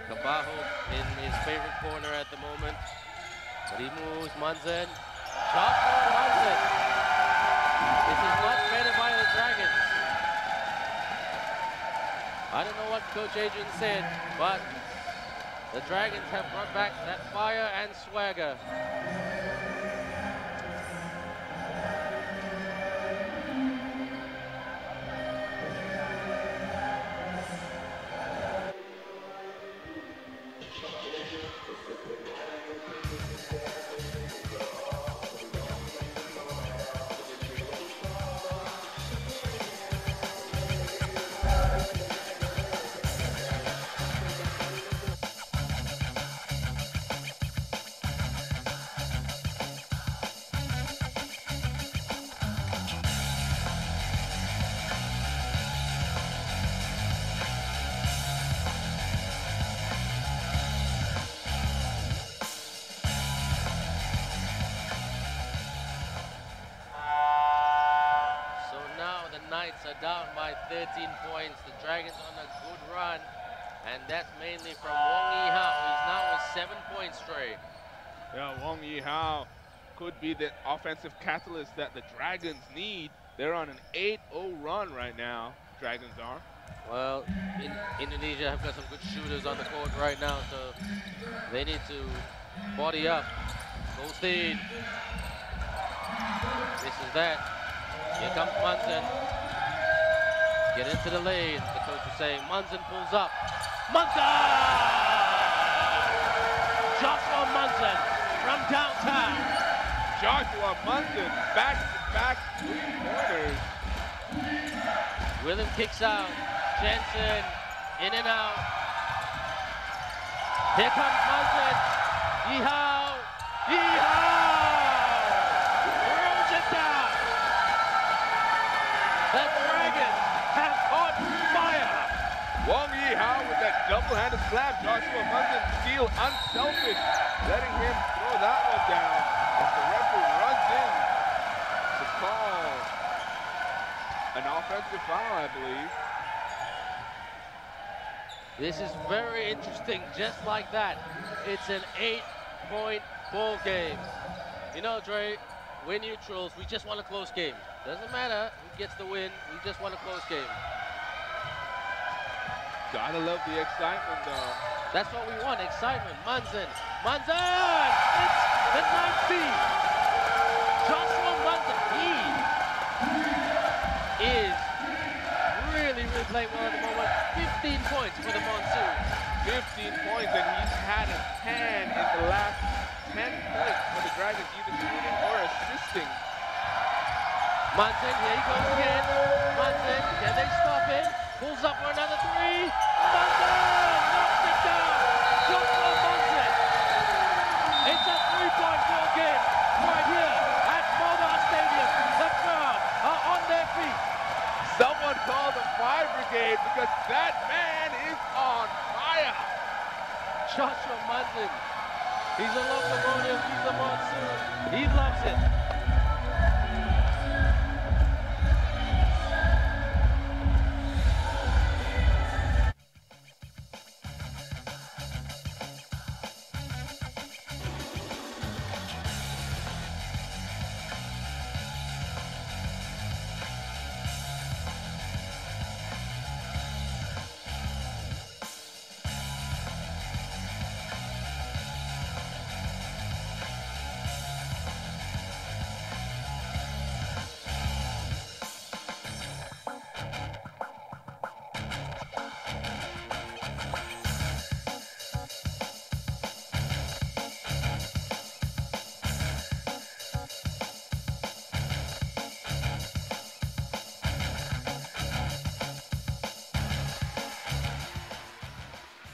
Kabaho in his favorite corner at the moment. But he moves, Munson. Shot for Munson. This is not better by the Dragons. I don't know what Coach Adrian said, but the Dragons have brought back that fire and swagger. Knights are down by 13 points. The Dragons on a good run, and that's mainly from Wong Yi-hao. He's now with 7 points straight. Yeah, Wong Yi-hao could be the offensive catalyst that the Dragons need. They're on an 8-0 run right now, Dragons are. Well, Indonesia have got some good shooters on the court right now, so they need to body up. Goldstein. This is that. Here comes Munson. Get into the lane, the coach is saying. Munson pulls up. Munson! Joshua Munson from downtown. Joshua Munson, back-to-back three-pointers. William kicks out. Jensen, in and out. Here comes Munson. Yi-hao! Yi-hao! Throws it down. The Dragons have caught fire. Wong Yi-hao with that double-handed slam. Joshua Munson steal unselfish, letting him throw that one down as the referee runs in to call an offensive foul, I believe. This is very interesting, just like that. It's an 8-point ball game. You know, Dre, we're neutrals. We just want a close game. Doesn't matter who gets the win. We just want a close game. Gotta love the excitement, though. That's what we want, excitement. Munson. Munson! It's the 9th seed. Joshua Munson. He is really playing well at the moment. 15 points for the Monsoon. 15 points, and he's had a 10 in the last 10 points for the Dragons, either shooting or assisting. Munson, here he goes again. Munson, can they stop him? Pulls up for another three. Munson knocks it down. Joshua Munson. It's a 3-point ball game right here at Mobile Stadium. The crowd are on their feet. Someone call the fire brigade because that man is on fire. Joshua Munson. He's a locomotive. He's a monsoon. He loves it.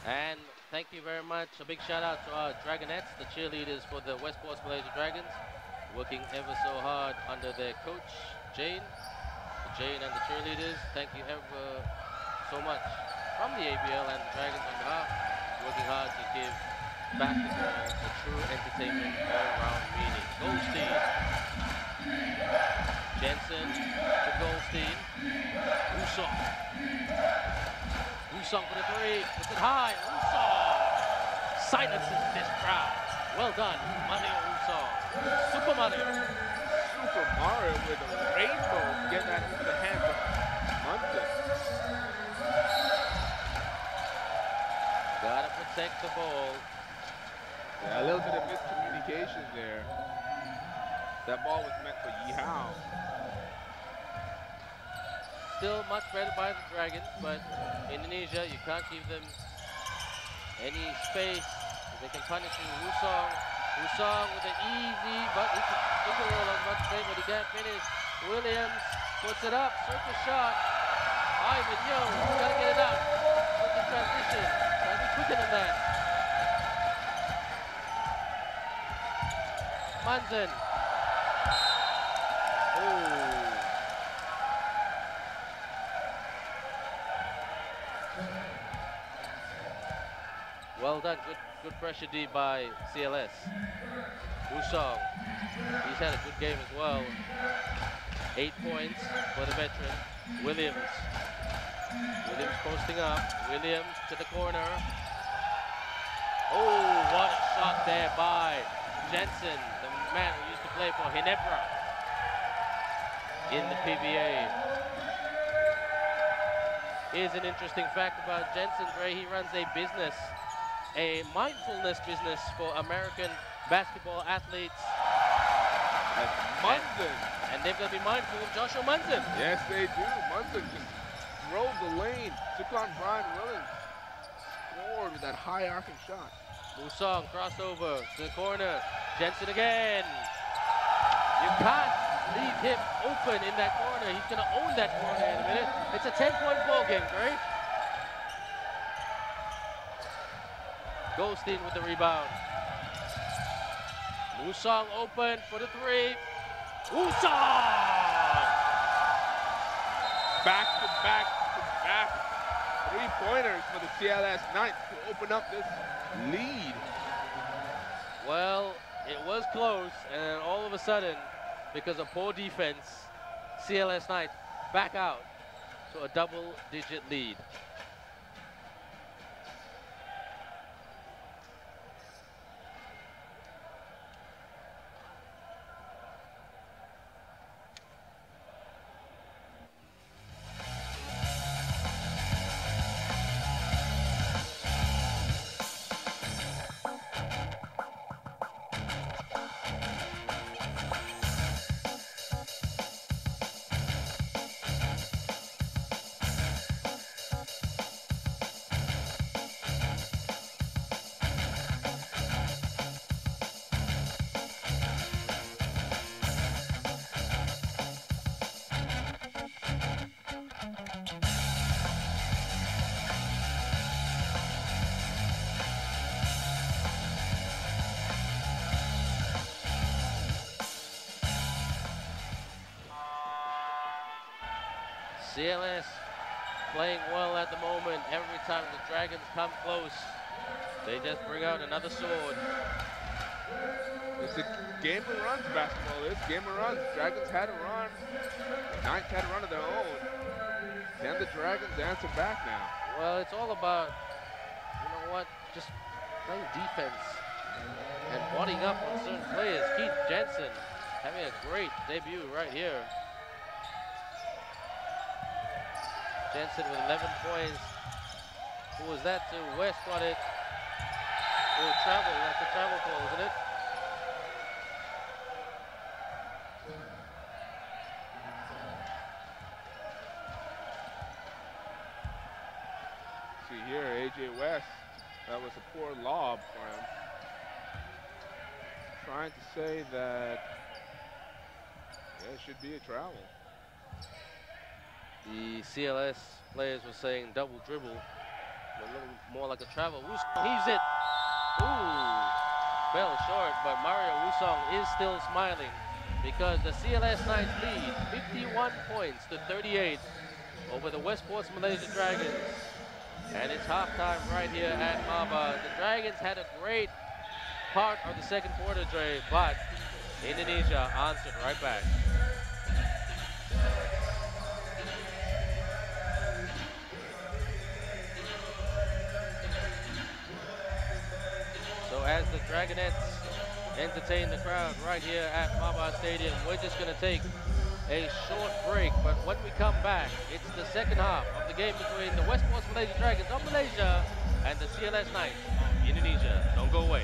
And thank you very much. A big shout out to our Dragonettes, the cheerleaders for the Westports Malaysia Dragons, working ever so hard under their coach, Jane. Jane and the cheerleaders, thank you ever so much. from the ABL and the Dragons on behalf, working hard to give basketball a true entertainment all-round meaning. Goldstein. Jensen to Goldstein. Wusong. Wusong for the three. Puts it high. Wusong. Silences this crowd. Well done, Mario Wusong. Super Mario. Super Mario with a rainbow to get that into the hands of Munson. Gotta protect the ball. Yeah, a little bit of miscommunication there. That ball was meant for Yi Hao. Still much better by the Dragons, but Indonesia, you can't give them any space. They can punish you. Wusong. Wusong with an easy, but he can roll as much straight, but he can't finish. Williams puts it up. Circus shot. Ivan Yo, gotta get it up. Circus transition. Gotta be quicker than that. Munson. Oh. Well done, good pressure D by CLS. Wusong, he's had a good game as well. 8 points for the veteran. Williams posting up. Williams to the corner. Oh, what a shot there by Jensen, the man who used to play for Ginebra in the PBA. Here's an interesting fact about Jensen, Dre. He runs a business, a mindfulness business for American basketball athletes. That's Munson. And they've got to be mindful of Joshua Munson. Yes, they do. Munson just drove the lane, took on Brian Williams, scored with that high arcing shot. Wusong crossover to the corner. Jensen again. You can't leave him open in that corner. He's going to own that corner in a minute. It's a 10-point ball game, right? Goldstein with the rebound. Wusong open for the three. Wusong! Back to back to back. 3-pointers for the CLS Knights to open up this lead. Well, it was close, and then all of a sudden, because of poor defense, CLS Knights back out to a double-digit lead. CLS playing well at the moment. Every time the Dragons come close, they just bring out another sword. It's a game of runs, basketball is. Game of runs. Dragons had a run. The Knights had a run of their own. Can the Dragons answer back now? Well, it's all about, you know what, just playing defense and bodying up on certain players. Keith Jensen having a great debut right here. Jensen with 11 points. Who was that to? West got it. Oh, travel. That's a travel call, isn't it? See here, AJ West. That was a poor lob for him. Trying to say that, yeah, it should be a travel. The CLS players were saying double dribble, a little more like a travel. He's it. Ooh, fell short, but Mario Wusong is still smiling because the CLS Knights lead 51 points to 38 over the Westports Malaysia Dragons. And it's halftime right here at Maba. The Dragons had a great part of the second quarter, Dre, but Indonesia answered right back. So as the Dragonettes entertain the crowd right here at Maba Stadium, we're just going to take a short break. But when we come back, it's the second half of the game between the Westports Malaysia Dragons of Malaysia and the CLS Knights of Indonesia. Don't go away.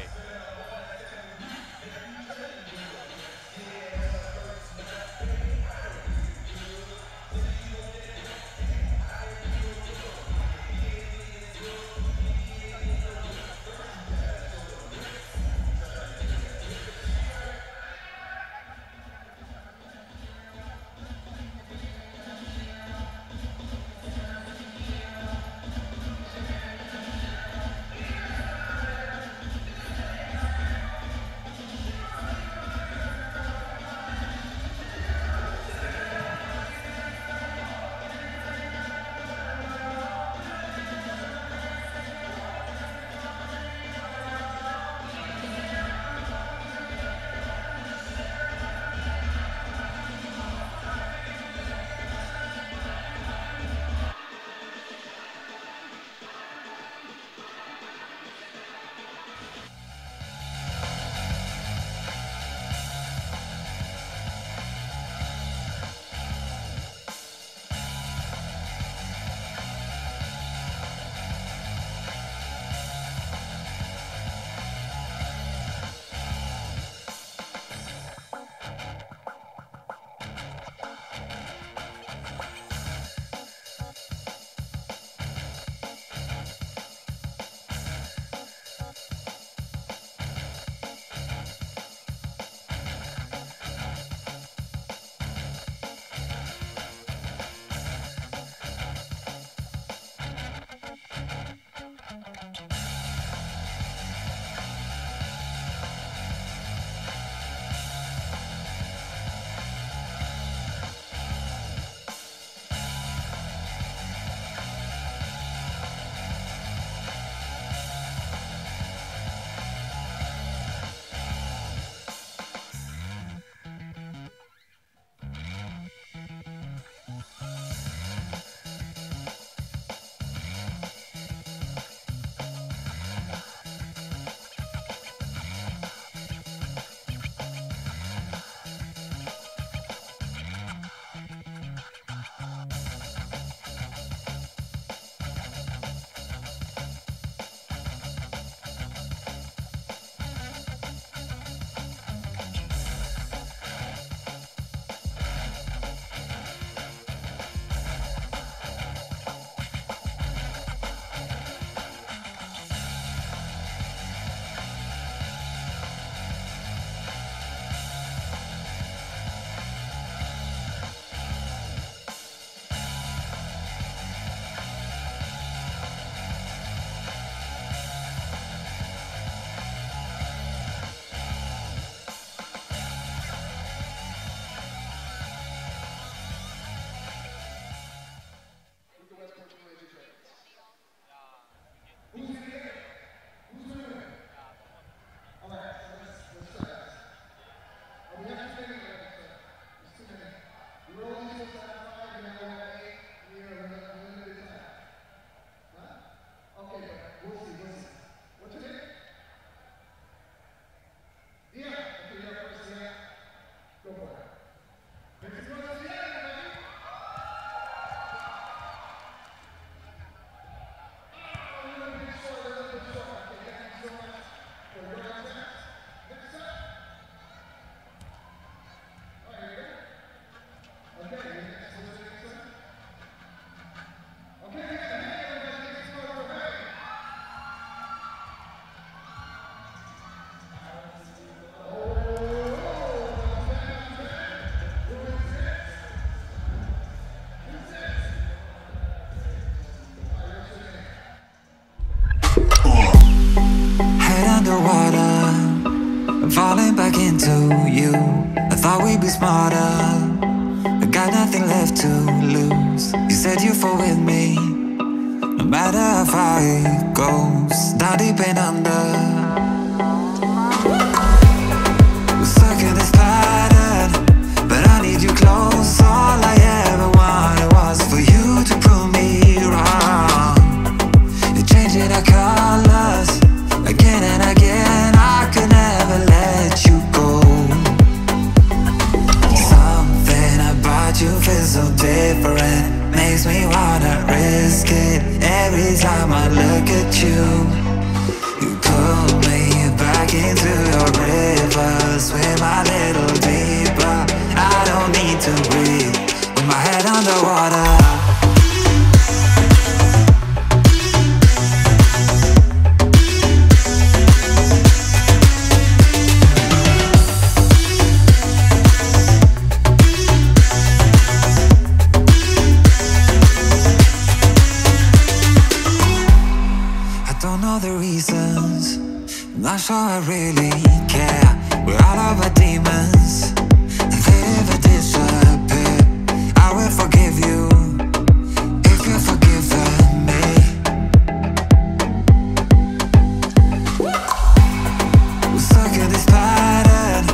falling back into you. I thought we'd be smarter, I got nothing left to lose. You said you fall with me, no matter how far it goes, down deep and under. We're stuck in this pattern, but I need you close. All I ever wanted was for you to prove me wrong. You're changing our colors again and again. I could never let you go. Something about you feels so different, makes me wanna risk it every time I look at you. You pull me back into your river, swim a little deeper. I don't need to breathe with my head underwater. Not sure I really care. We're all of our demons, and they never disappear. I will forgive you if you've forgiven me. We're stuck in this pattern,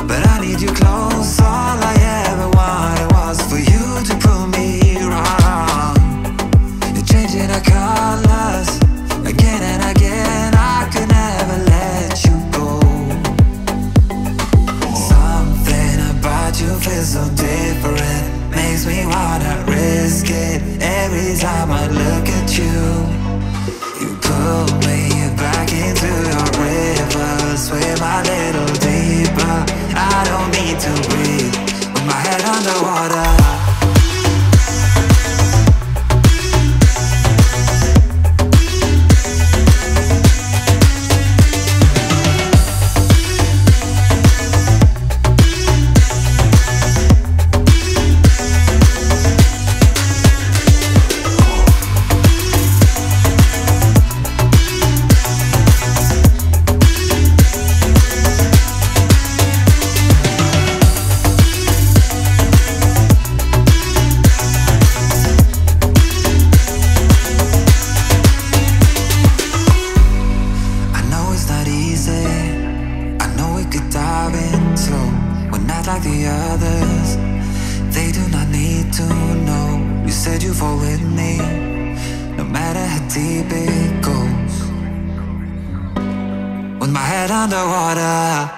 but I need you close. All I ever wanted was for you to prove me wrong. You're changing our colors again and again. I could never let you go. Something about you feels so different, makes me wanna risk it every time I look at you. You pull me back into your river, swim a little deeper. I don't need to breathe with my head underwater. Like the others, they do not need to know. You said you fall with me, no matter how deep it goes. With my head underwater.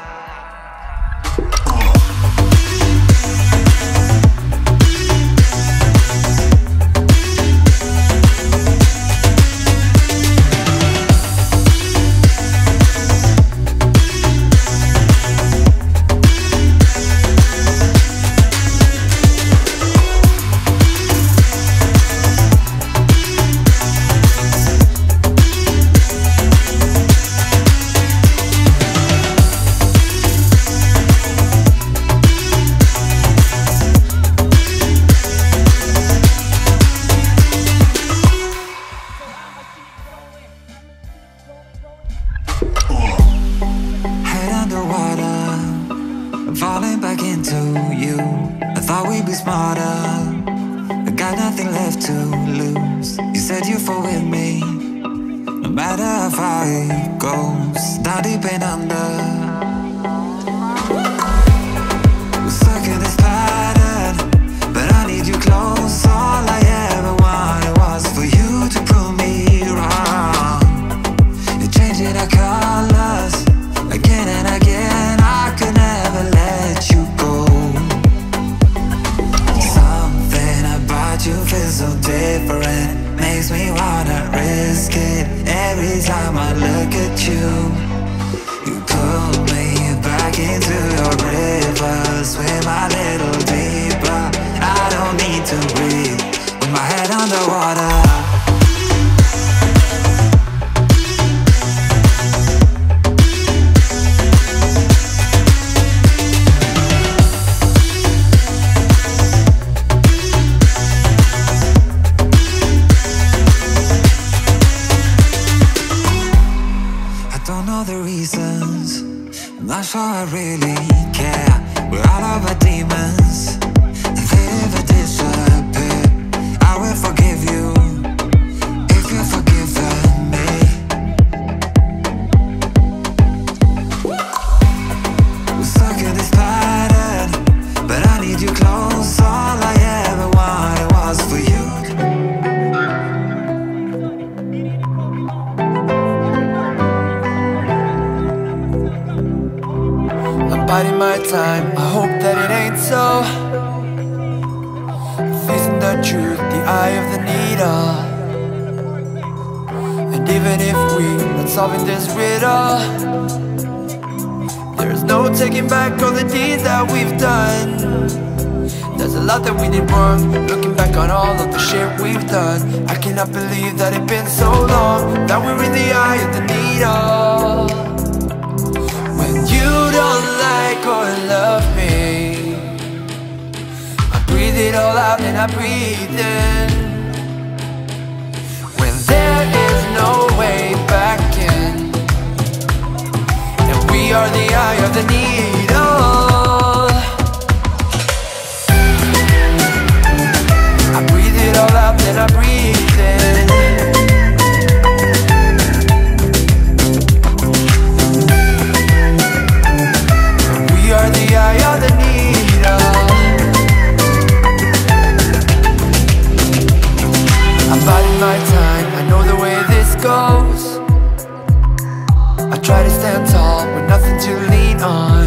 Falling back into you, I thought we'd be smarter. I got nothing left to lose. You said you fall with me, no matter how far it goes, down deep and under. We're stuck in this pattern, but I need you close. All I ever wanted was for you to prove me wrong. You're changing our colors again and again. I could never let you go. Something about you feels so different, makes me wanna risk it every time I look at you. You pull me back into your river, swim a little deeper. I don't need to breathe with my head underwater. I'm not sure I really care. We're all of our demons, and they never disappear. I will forgive you if you've biding my time, I hope that it ain't so. Facing the truth, the eye of the needle. And even if we're not solving this riddle, there's no taking back all the deeds that we've done. There's a lot that we did wrong, looking back on all of the shit we've done. I cannot believe that it's been so long, that we're in the eye of the needle. When you don't like or love me, I breathe it all out and I breathe in. When there is no way back in, and we are the eye of the needle. I breathe it all out, then I breathe in. We are the eye of the needle. I'm biding my time, I know the way this goes. I try to stand tall with nothing to lean on.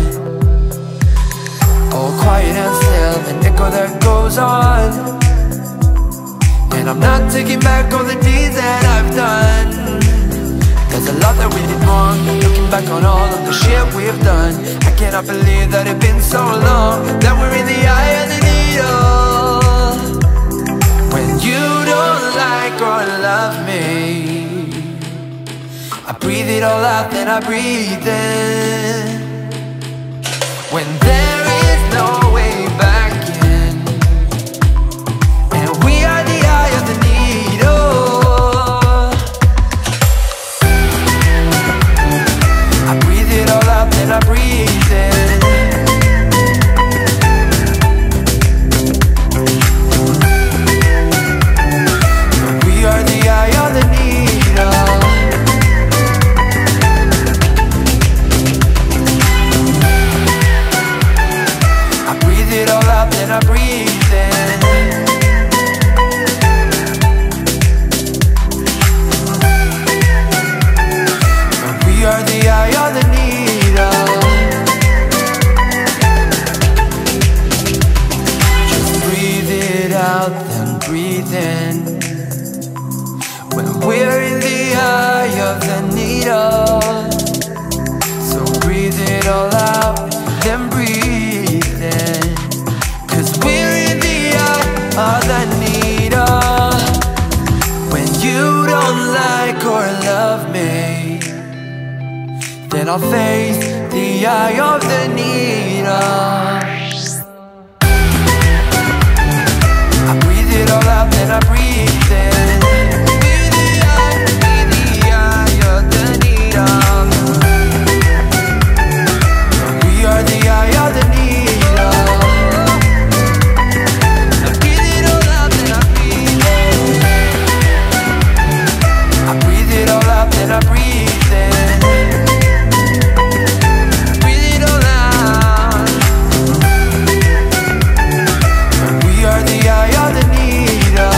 All quiet and still, an echo that goes on. And I'm not taking back all the deeds that I've done. There's a lot that we did wrong, looking back on all of the shit we've done. I cannot believe that it's been so long, that we're in the eye of the needle. When you don't like or love me, I breathe it all out, then I breathe in. When there is no way back in, and we are the eye of the needle. I breathe it all out, then I breathe in. We are the eye of the needle. I breathe it all out, then I breathe in. We are the eye of the needle. Just breathe it out, then breathe in. When we're in the eye of the needle, so breathe it all out, then breathe in. 'Cause we're in the eye of the needle. When you don't like or love me, then I'll face the eye of the needle. I breathe it all out, then I breathe in. We're the eye of the needle. We are the eye of the needle. I breathe it all out, then I breathe in. I breathe it all out, then I breathe in. Breathe it all out. We are the eye of the needle.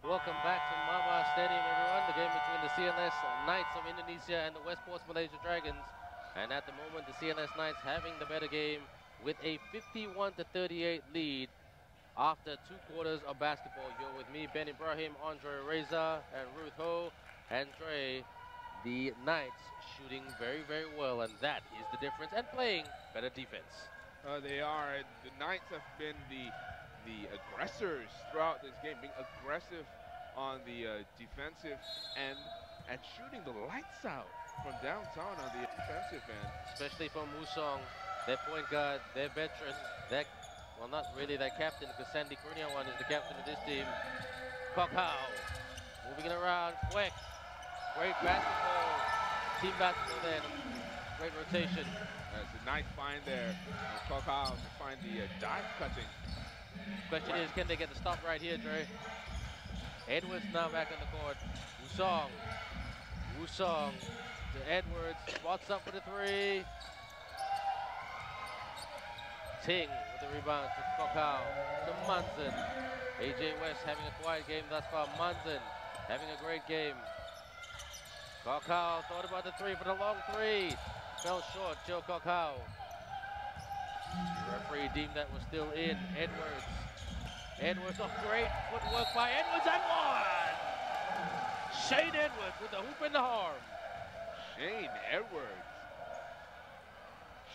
Welcome back to Mava Stadium, everyone. The game between the CLS Knights of Indonesia and the Westports Malaysia Dragons. And at the moment, the CLS Knights having the better game with a 51-38 lead after 2 quarters of basketball. You're with me, Ben Ibrahim, Andre Reza, and Ruth Ho, and Dre. the Knights shooting very, very well, and that is the difference, and playing better defense. They are. The Knights have been the aggressors throughout this game, being aggressive on the defensive end and shooting the lights out from downtown on the offensive end. Especially from Wusong, their point guard, their veteran, well, not really their captain, because Sandy Kurniawan is the captain of this team. Kok Hao moving it around, quick, great basketball, team basketball there, great rotation. That's a nice find there. Kok Hao to find the dive cutting. Question is, can they get the stop right here, Dre? Edwards now back on the court. Wusong to Edwards, spots up for the three. Ting with the rebound to Kok Hao, to Munson. AJ West having a quiet game thus far. Munson having a great game. Kok Hao thought about the three for the long three. Fell short, Joe Kok Hao. The referee deemed that was still in. Edwards, oh, great footwork by Edwards and one! Shane Edwards with the hoop in the arm. Shane Edwards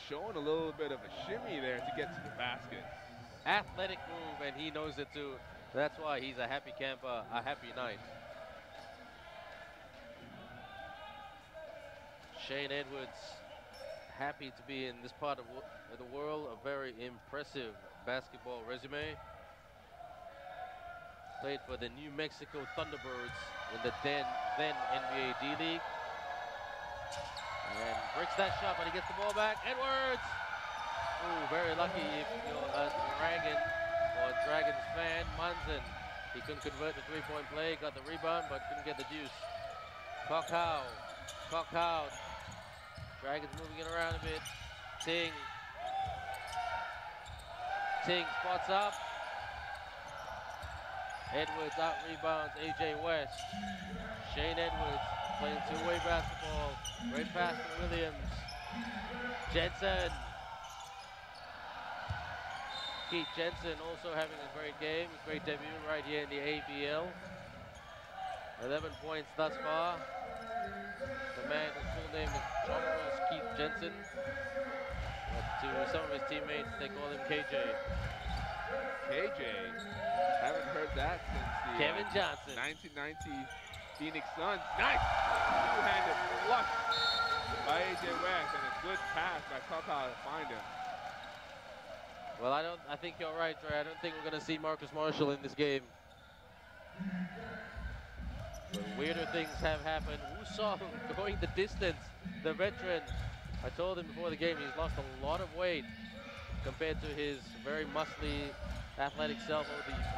showing a little bit of a shimmy there to get to the basket. Athletic move, and he knows it too. That's why he's a happy camper, a happy Knight. Shane Edwards, happy to be in this part of the world. A very impressive basketball resume. Played for the New Mexico Thunderbirds in the then NBA D-League. And breaks that shot, but he gets the ball back. Edwards! Ooh, very lucky if you're a Dragons fan. Munson, he couldn't convert the three-point play, got the rebound, but couldn't get the deuce. Kok Hao. Dragons moving it around a bit. Ting spots up. Edwards out rebounds AJ West. Shane Edwards playing two-way basketball. Great pass to Williams. Jensen. Keith Jensen also having a great game. Great debut right here in the ABL. 11 points thus far. The man whose full name is John Keith Jensen. But to some of his teammates, they call him KJ. KJ, haven't heard that since the Kevin Johnson. 1990 Phoenix Suns. Nice two-handed flush by AJ West and a good pass by Kok Hao to find him. Well, I think you're right, Dre. I don't think we're going to see Marcus Marshall in this game. But weirder things have happened. Wusong going the distance, the veteran. I told him before the game he's lost a lot of weight compared to his very muscly, athletic self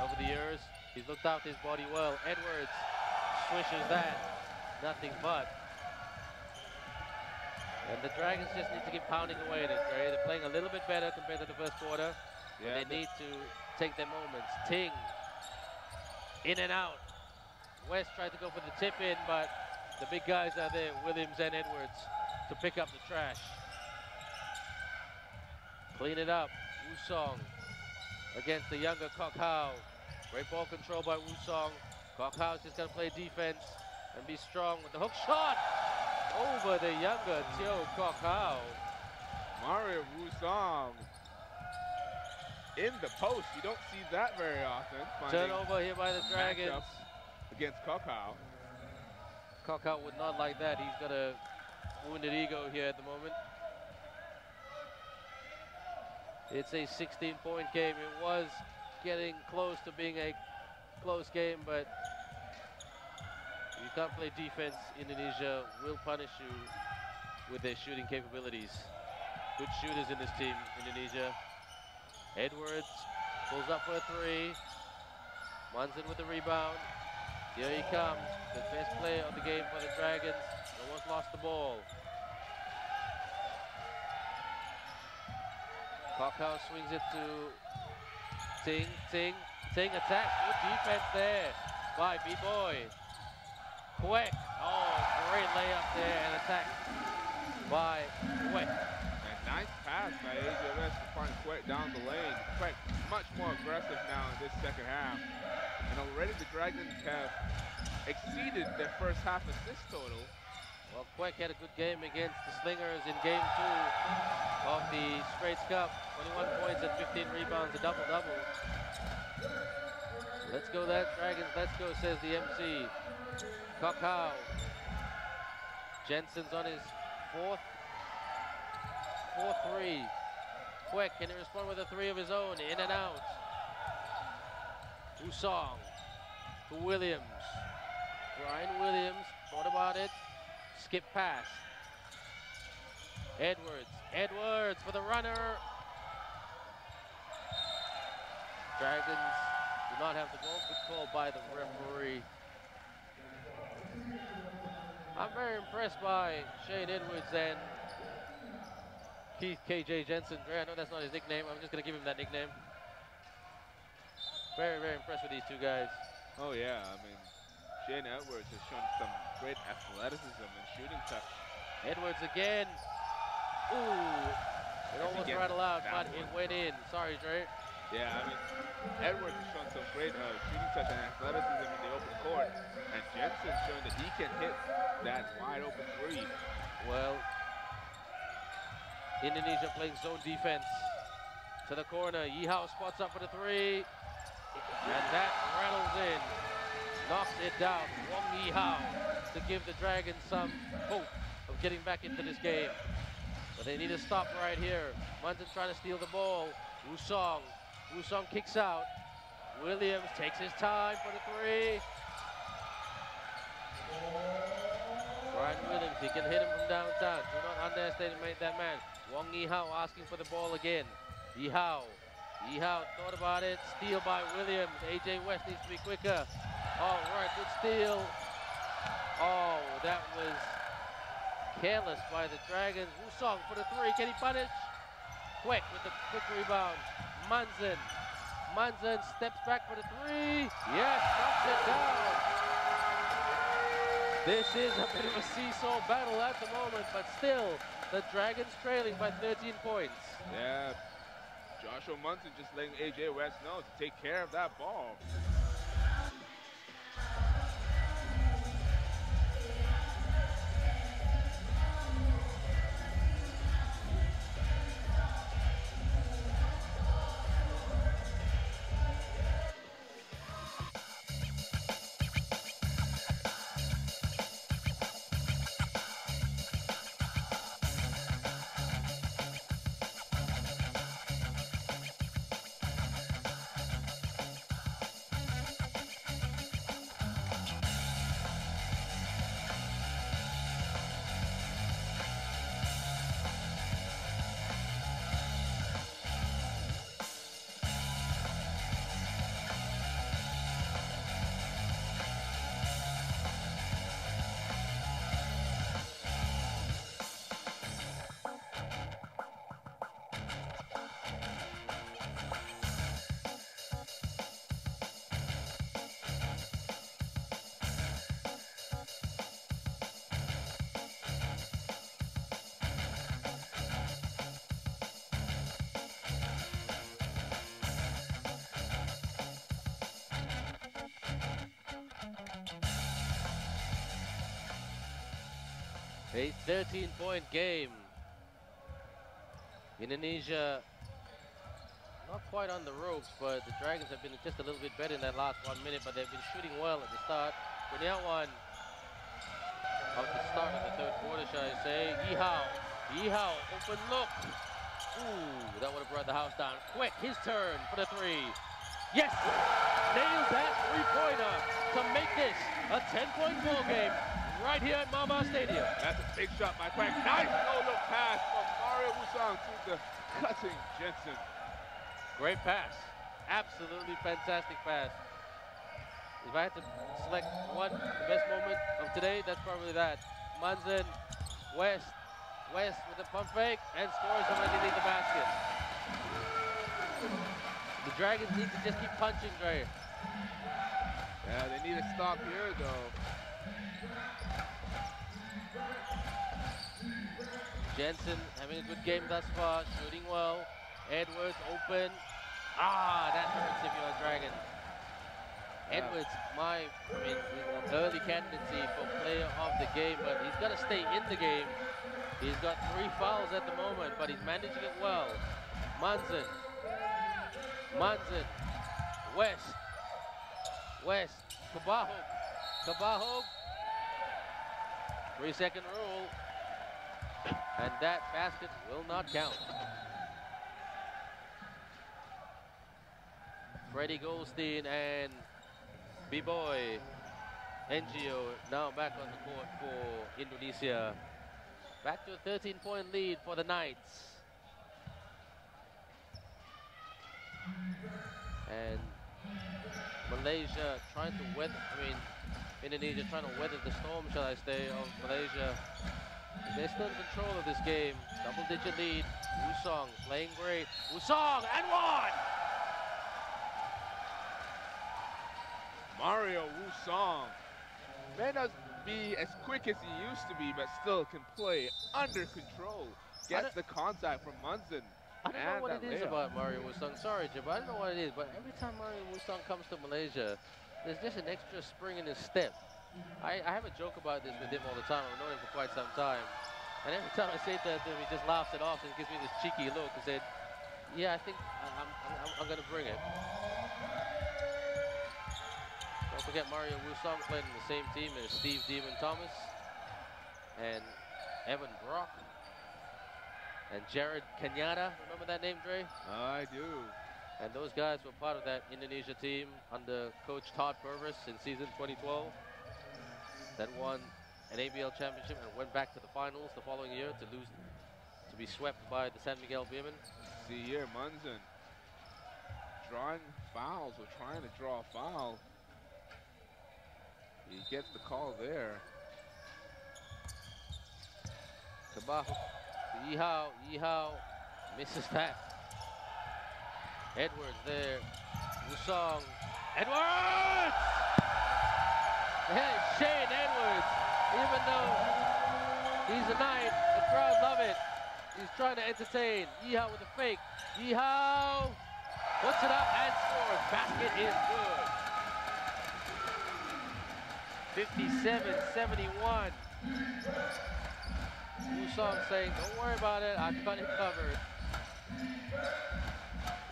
over the years. He's looked after his body well. Edwards swishes that. Nothing but. And the Dragons just need to keep pounding away at it, Dre. They're playing a little bit better compared to the first quarter. Yeah, they need to take their moments. Ting, in and out. West tried to go for the tip in, but the big guys are there, Williams and Edwards, to pick up the trash. Clean it up. Wusong against the younger Kok Hao. Great ball control by Wusong. Kok Hao's just going to play defense and be strong with the hook shot over the younger Teo Kok Hao. Mario Wusong in the post. You don't see that very often. Turnover here by the Dragons. Against Kok Hao. Kok Hao would not like that. He's got a wounded ego here at the moment. It's a 16-point game. It was getting close to being a close game, but you can't play defense. Indonesia will punish you with their shooting capabilities. Good shooters in this team, Indonesia. Edwards pulls up for a three. Munson with the rebound. Here he comes, the best player of the game for the Dragons. Almost lost the ball. Kok Hao swings it to Ting. Ting attacks. Good defense there by B-Boy. Quick. Oh, great layup there and attack by Quick. And nice pass by AJ West to find Quick down the lane. Quick much more aggressive now in this second half. And already the Dragons have exceeded their first half assist total Well, Quek had a good game against the Slingers in game 2 of the Straits Cup. 21 points and 15 rebounds, a double-double. Let's go that Dragons, let's go, says the MC. Kokau. Jensen's on his fourth 4-3. Quek, can he respond with a 3 of his own? In and out. Usong to Williams. Brian Williams, thought about it. Skip pass. Edwards for the runner. Dragons do not have the ball. Good call by the referee. I'm very impressed by Shane Edwards and Keith KJ Jensen. I know that's not his nickname. I'm just going to give him that nickname. Very, very impressed with these two guys. Oh yeah, I mean, Shane Edwards has shown some great athleticism and shooting touch. Edwards again. Ooh, it almost rattled out, but it went in. Sorry, Dre. Yeah, I mean, Edwards has shown some great shooting touch and athleticism in the open court, and Jensen's showing that he can hit that wide open 3. Well, Indonesia playing zone defense. To the corner, Yihao spots up for the 3. And that rattles in, knocks it down. Wong Yihao to give the Dragons some hope of getting back into this game. But they need to stop right here. Munson trying to steal the ball. Wusong kicks out. Williams takes his time for the 3. Brian Williams, he can hit him from downtown. Do not underestimate that man. Wong Yihao asking for the ball again. Yihao thought about it. Steal by Williams. AJ West needs to be quicker. All right, good steal. Oh, that was careless by the Dragons. Wusong for the 3. Can he punish? Quek with the quick rebound. Munson steps back for the 3. Yes, knocks it down. This is a bit of a seesaw battle at the moment, but still, the Dragons trailing by 13 points. Yeah. Joshua Munson just letting AJ West know to take care of that ball. A 13-point game. Indonesia not quite on the ropes, but the Dragons have been just a little bit better in that last 1 minute, but they've been shooting well at the start. 21 of the start of the third quarter, shall I say. Yihao, open look. Ooh, that would have brought the house down. Quick, his turn for the 3. Yes! Nails that 3-pointer to make this a 10-point ball game right here at Mama Stadium. That's a big shot by Quack. Nice no-look pass from Mario Wusong to the cutting Jensen. Great pass. Absolutely fantastic pass. If I had to select the best moment of today, that's probably that. Munson, West with the pump fake and scores from underneath the basket. The Dragons need to just keep punching, Dre. Yeah, they need to stop here though. Jensen having a good game thus far, shooting well. Edwards open. Ah, that hurts if you're a Dragon. Edwards, I mean, early candidacy for player of the game, but he's got to stay in the game. He's got 3 fouls at the moment, but he's managing it well. Munson, West, Kabahog, 3-second rule, and that basket will not count. Freddie Goldstein and B-Boy NGO now back on the court for Indonesia. Back to a 13-point lead for the Knights. And Malaysia trying to weather, Indonesia trying to weather the storm, shall I say, of Malaysia. They're still in control of this game. Double-digit lead. Wusong playing great. Wusong and one! Mario Wusong may not be as quick as he used to be, but still can play under control. Gets the contact from Munson. I don't know what it is about Mario Wusong. Sorry, Jim, I don't know what it is, but every time Mario Wusong comes to Malaysia, there's just an extra spring in his step. I have a joke about this with him all the time. I've known him for quite some time. And every time I say that to him, he just laughs it off and gives me this cheeky look and said, yeah, I think I'm going to bring it. Don't forget Mario Wusong playing in the same team as Steve Demon Thomas and Evan Brock and Jared Kenyatta. Remember that name, Dre? I do. And those guys were part of that Indonesia team under coach Todd Purvis in season 2012 that won an ABL championship and went back to the finals the following year to be swept by the San Miguel Beermen. See here, Munson drawing fouls or trying to draw a foul. He gets the call there. Kabaho, Yihao misses that. Edwards there. Wusong. Edwards! Hey, Shane Edwards. Even though he's a Knight, the crowd love it. He's trying to entertain. Yihao with a fake. Yihao puts it up and scores. Basket is good. 57-71. Wusong saying, don't worry about it, I've got it covered.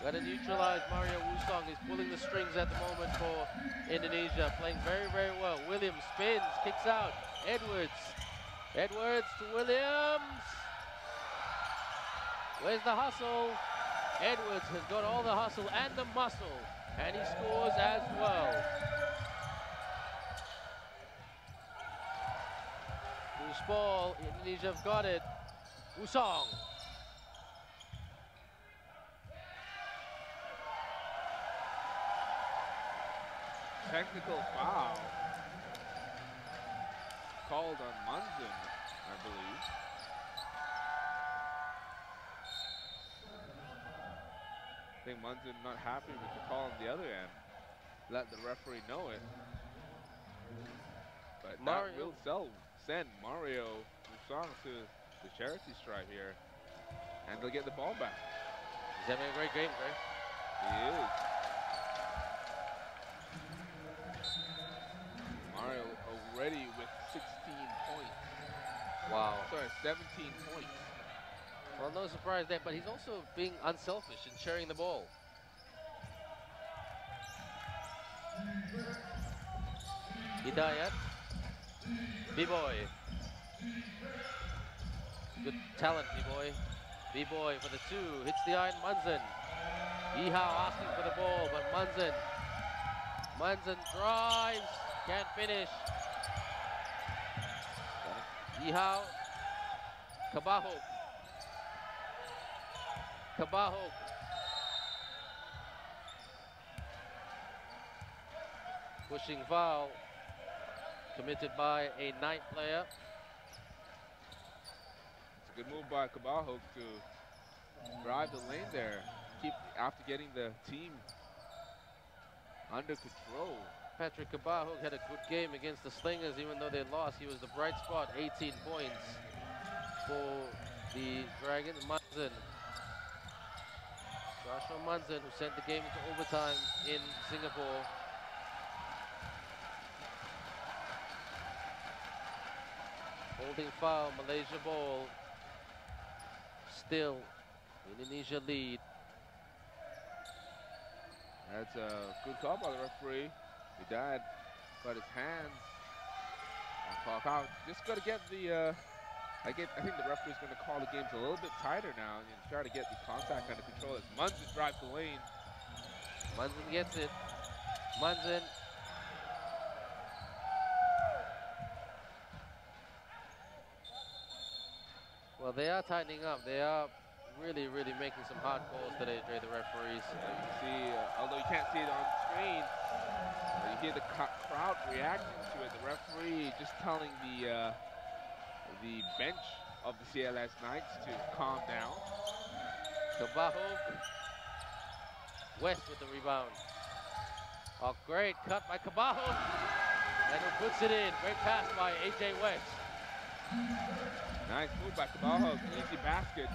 Got to neutralize Mario Wusong. He's pulling the strings at the moment for Indonesia, playing very, very well. Williams spins, kicks out. Edwards to Williams. Where's the hustle? Edwards has got all the hustle and the muscle, and he scores as well. Loose ball, Indonesia have got it. Wusong. Technical foul called on Munson, I believe. I think Munson not happy with the call on the other end. Let the referee know it. But that will send Mario Wusong to the charity stripe here. And they'll get the ball back. He's having a great game, Gray. He is. Mario already with 16 points. Wow. Sorry, 17 points. Well, no surprise there, but he's also being unselfish and sharing the ball. Hidayat. B-Boy. Good talent, B-Boy. B-Boy for the 2, hits the iron, Munson. Yihao asking for the ball, but Munson drives, can't finish. Yihao, Kabaho. Pushing foul committed by a Knight player. It's a good move by Kabaho to drive the lane there. After getting the team under control. Patrick Kabaho had a good game against the Slingers, even though they lost. He was the bright spot, 18 points for the Dragons. Munson. Joshua Munson, who sent the game into overtime in Singapore. Holding foul, Malaysia ball. Still, Indonesia lead. That's a good call by the referee. He died, but his hands clock out. Just got to get the. I think the referee's going to call the games a little bit tighter now and try to get the contact under control as Munson drives the lane. Munson gets it. Munson. Well, they are tightening up. They are really making some hard calls today, Dre, the referees. You can see, although you can't see it on screen, you hear the crowd reacting to it. The referee just telling the bench of the CLS Knights to calm down. Kabaho. West with the rebound. Oh, great cut by Kabaho. And who puts it in. Great pass by AJ West. Nice move by Kabaho. Easy basket.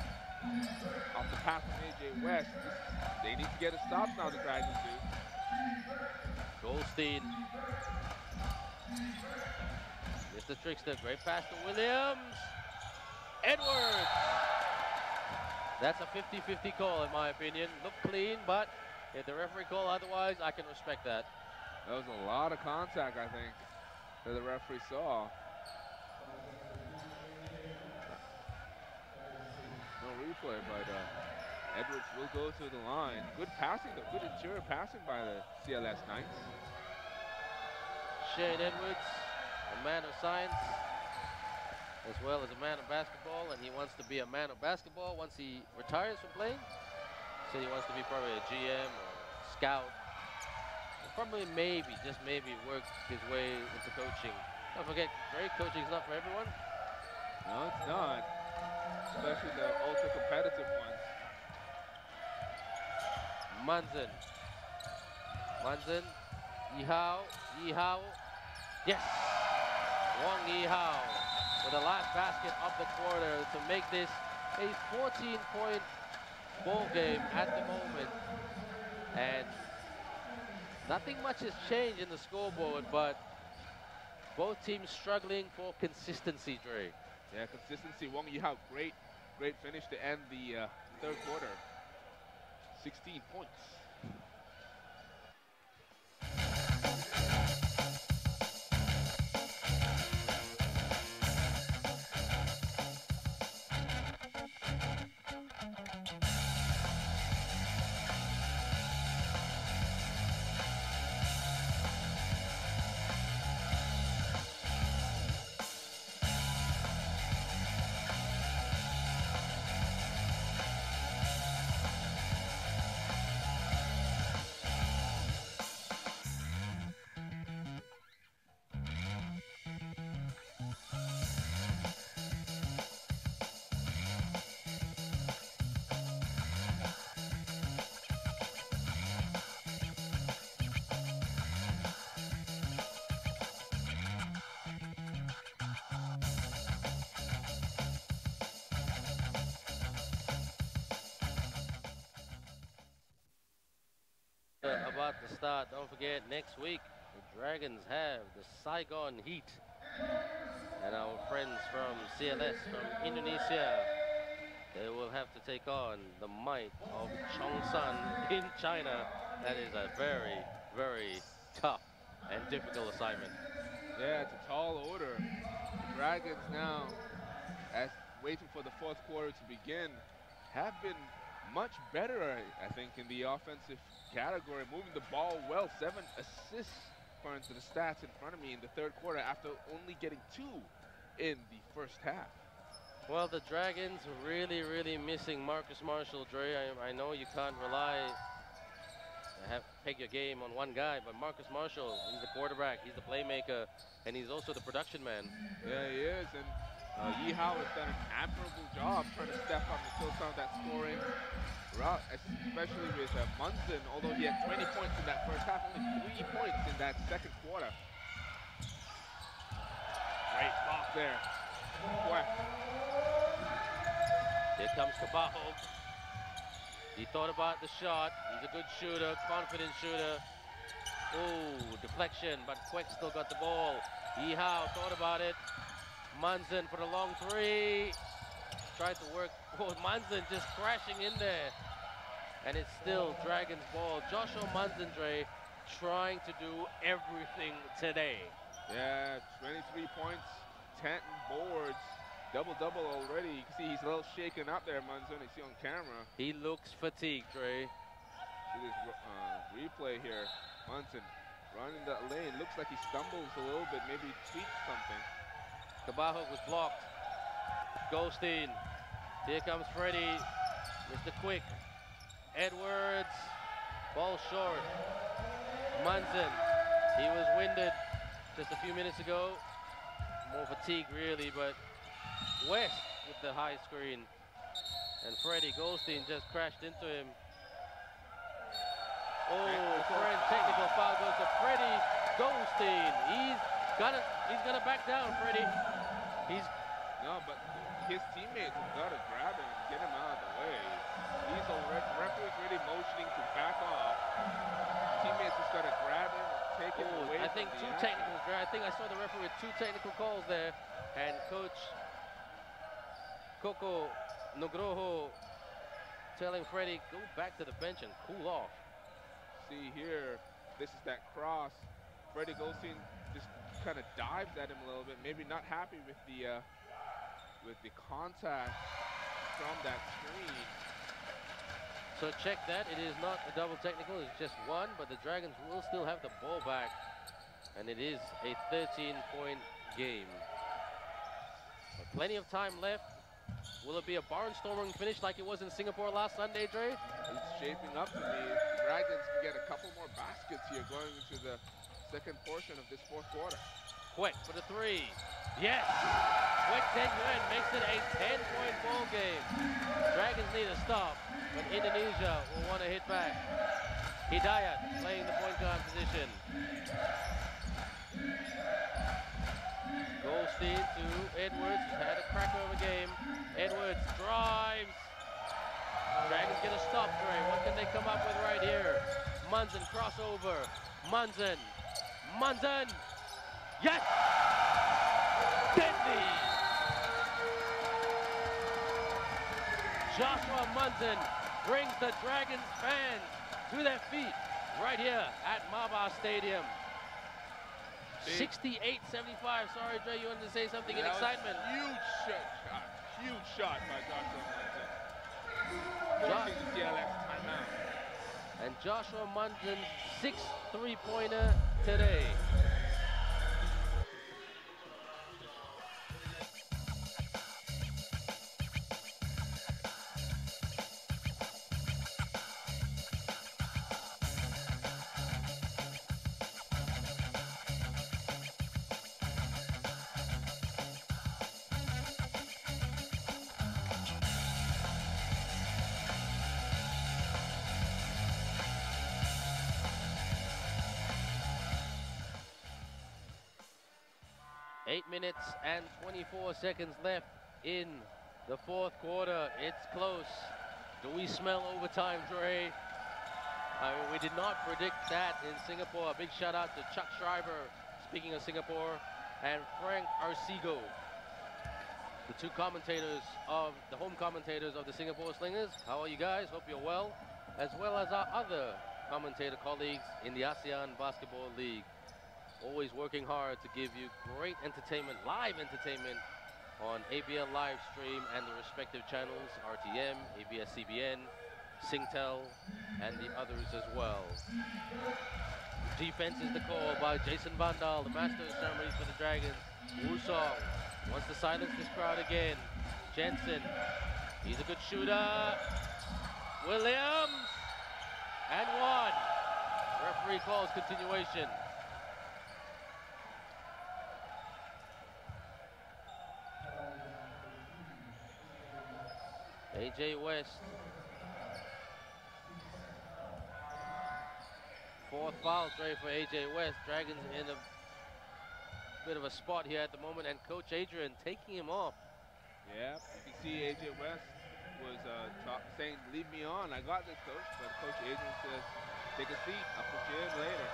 Off the pass from AJ West. They need to get a stop now, the Dragons do. Goldstein. Mr. Trickster. Great pass to Williams. Edwards. That's a 50-50 call, in my opinion. Looked clean, but if the referee call otherwise, I can respect that. That was a lot of contact, I think, that the referee saw. No replay, but Edwards will go to the line. Good passing, though. Good interior passing by the CLS Knights. Shane Edwards, a man of science, as well as a man of basketball, and he wants to be a man of basketball once he retires from playing. So he wants to be probably a GM or scout. Or probably maybe, just maybe, work his way into coaching. Don't forget, great coaching is not for everyone. No, it's not. Especially the ultra-competitive ones. Munson. Munson. Yihao. Yes! Wong Yihao with the last basket of the quarter to make this a 14-point ball game at the moment. And nothing much has changed in the scoreboard, but both teams struggling for consistency, Dre. Yeah, consistency. Wong Yihao, great finish to end the third quarter. 16 points. About to start, don't forget, next week the Dragons have the Saigon Heat, and our friends from CLS from Indonesia, they will have to take on the might of Chongsan in China. That is a very tough and difficult assignment. Yeah, it's a tall order. The Dragons now, as waiting for the fourth quarter to begin, have been much better, I think, in the offensive category, moving the ball well. 7 assists, according to the stats in front of me, in the third quarter after only getting 2 in the first half. Well, the Dragons are really missing Marcus Marshall, Dre. I know you can't peg your game on one guy, but Marcus Marshall, he's the quarterback, he's the playmaker, and he's also the production man. Yeah, he is, and Yihao has done an admirable job trying to step up and fill some of that scoring route, especially with Munson, although he had 20 points in that first half, only 3 points in that second quarter. Great block there. Here comes Kabaho. He thought about the shot. He's a good shooter, confident shooter. Oh, deflection, but Kwek still got the ball. Yihao thought about it. Munson for the long three. Tried to work. Oh, Munson just crashing in there. And it's still Dragons ball. Joshua Munson, Dre, trying to do everything today. Yeah, 23 points, 10 boards, double-double already. You can see he's a little shaken up there, Munson. You see on camera. He looks fatigued, Dre. See this replay here. Munson running that lane. Looks like he stumbles a little bit, maybe tweaks something. Kabaho was blocked. Goldstein. Here comes Freddie. Mr. Quick. Edwards. Ball short. Munson. He was winded just a few minutes ago. More fatigue, really, but West with the high screen. And Freddie Goldstein just crashed into him. Oh, technical foul goes to Freddie Goldstein. He's gonna back down, Freddie. No, but his teammates have got to grab him and get him out of the way. He's already, referee's really motioning to back off. Teammates just got to grab him and take him away. I think two technicals, right? I think I saw the referee with two technical calls there, and Coach Coco Nugroho telling Freddie, go back to the bench and cool off. See here, this is that cross. Freddie Goldstein just kind of dives at him a little bit, maybe not happy with the contact from that screen. So check that, it is not a double technical, it's just one, but the Dragons will still have the ball back, and it is a 13-point game. But plenty of time left. Will it be a barnstorming finish like it was in Singapore last Sunday, Dre? It's shaping up to me. The Dragons can get a couple more baskets here going into the second portion of this fourth quarter. Quick for the three. Yes! Quick Taekwondo makes it a 10-point ball game. Dragons need a stop, but Indonesia will want to hit back. Hidayat playing the point guard position. Goldstein to Edwards, who's had a cracker of a game. Edwards drives. Dragons get a stop, Dre. What can they come up with right here? Munson crossover. Munson. Munson. Yes! Deadly! Joshua Munson brings the Dragons fans to their feet right here at Maba Stadium. 68-75. Sorry, Dre, you wanted to say something in excitement. Huge shot by Joshua Munson. Forcing the CLS timeout. And Joshua Munson's 6th three-pointer today. Minutes and 24 seconds left in the fourth quarter. It's close. Do we smell overtime, Dre? I mean, we did not predict that in Singapore. A big shout out to Chuck Schreiber, speaking of Singapore, and Frank Arcego, the two commentators of the home commentators of the Singapore Slingers. How are you guys? Hope you're well, as well as our other commentator colleagues in the ASEAN Basketball League. Always working hard to give you great entertainment, live entertainment on ABL live stream and the respective channels, RTM, ABS-CBN, Singtel, and the others as well. Defense is the call by Jason Vandal, the master of ceremonies for the Dragons. Wusong wants to silence this crowd again. Jensen, he's a good shooter. Williams, and one. Referee calls continuation. AJ West. Fourth foul trade for AJ West. Dragons in a bit of a spot here at the moment, and Coach Adrian taking him off. Yeah, you can see AJ West was saying, leave me on. I got this, Coach. But Coach Adrian says, take a seat. I'll put you in later.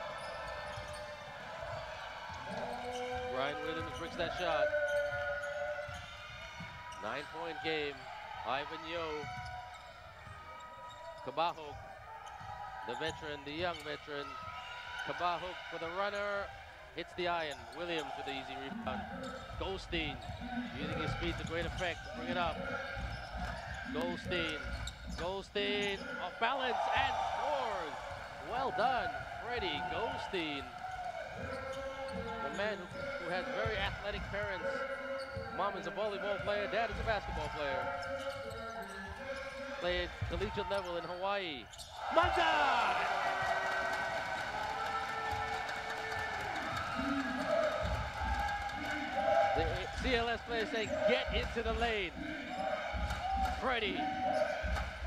Ryan Williams brings that shot. 9-point game. Ivan Yo, Kabahog, the veteran, the young veteran. Kabahog for the runner, hits the iron. Williams with the easy rebound. Goldstein using his speed to great effect to bring it up. Goldstein off balance and scores. Well done, Freddie Goldstein. The man who has very athletic parents. Mom is a volleyball player, dad is a basketball player. Played collegiate level in Hawaii. Manta! The CLS players say, get into the lane. Freddie,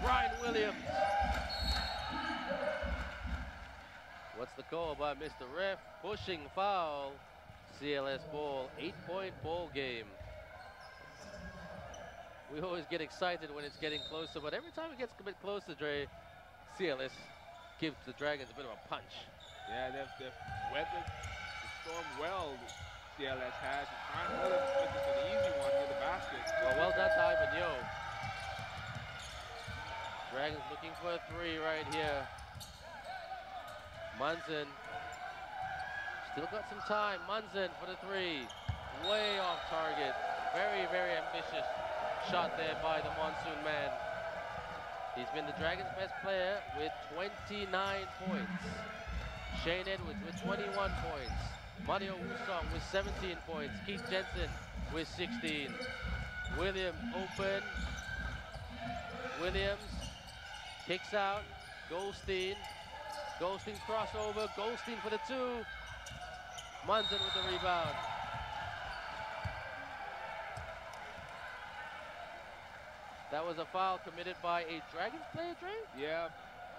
Brian Williams. What's the call by Mr. Ref? Pushing foul. CLS ball, 8-point ball game. We always get excited when it's getting closer, but every time it gets a bit closer, Dre, CLS gives the Dragons a bit of a punch. Yeah, they've weathered the storm well, CLS has. Brian Williams misses an easy one near the basket. Well done to Ivan Yo. Dragons looking for a three right here. Munson. Still got some time. Munson for the three. Way off target. Very, very ambitious shot there by the Monsoon man. He's been the Dragons' best player with 29 points. Shane Edwards with 21 points. Mario Wusong with 17 points. Keith Jensen with 16. Williams open. Williams kicks out. Goldstein. Goldstein crossover. Goldstein for the two. Munson with the rebound. That was a foul committed by a Dragons player, Dre? Yeah,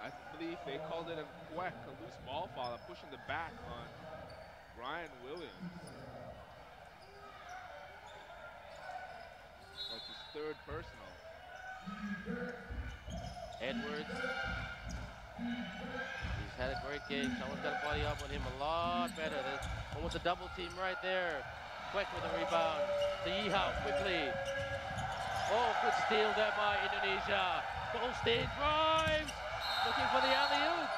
I believe they called it a quack, a loose ball foul, pushing the back on Brian Williams. That's his third personal. Edwards. He's had a great game. Someone's got to body up on him a lot better. There's almost a double team right there. Quick with the rebound. To Yihao quickly. Oh, good steal there by Indonesia. Goldstein drives. Looking for the alley-oop.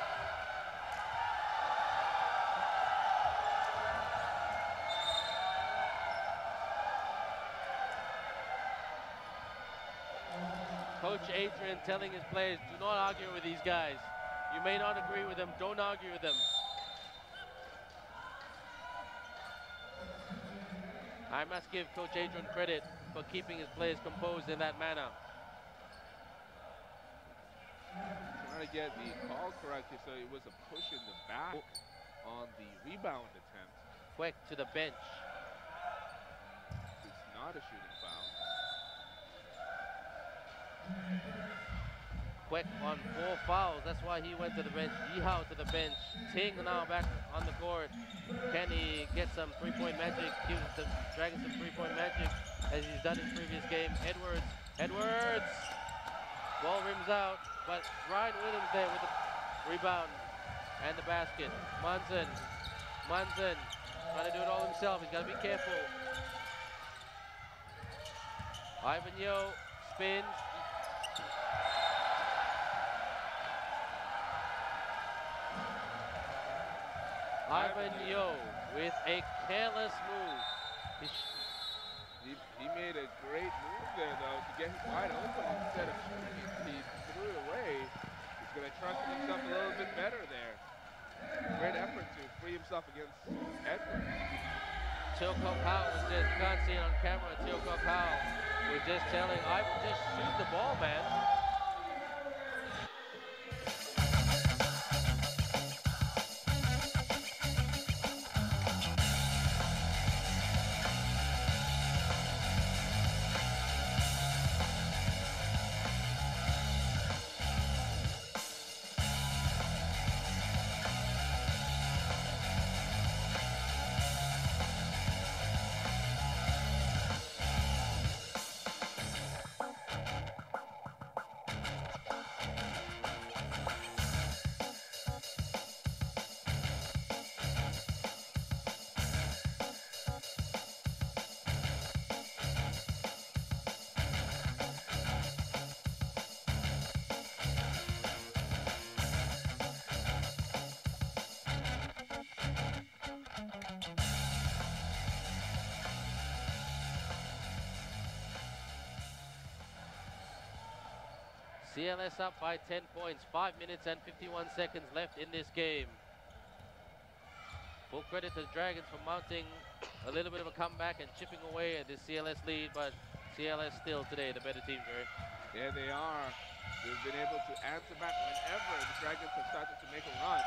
Coach Adrian telling his players, do not argue with these guys. You may not agree with them, don't argue with them. I must give Coach Adrian credit for keeping his players composed in that manner. Trying to get the call corrected, so it was a push in the back on the rebound attempt. Quick to the bench. It's not a shooting foul. Quick on 4 fouls, that's why he went to the bench. Yihao to the bench. Ting now back on the court. Can he get some three-point magic? Give the Dragons some three-point magic as he's done in previous game. Edwards! Ball rims out, but Brian Williams there with the rebound and the basket. Munson trying to do it all himself. He's got to be careful. Ivan Yo spins. Ivan Yo with a careless move. He made a great move there, though, to get him wide open instead of shooting. He threw it away. He's going to trust himself a little bit better there. Great effort to free himself against Edwards. Teo Kok Hao was just, you can't see it on camera, Teo Kok Hao was just telling Ivan, just shoot the ball, man. CLS up by 10 points, 5 minutes and 51 seconds left in this game. Full credit to the Dragons for mounting a little bit of a comeback and chipping away at this CLS lead, but CLS still today the better team, Dre. Yeah, they are. They've been able to answer back whenever the Dragons have started to make a run.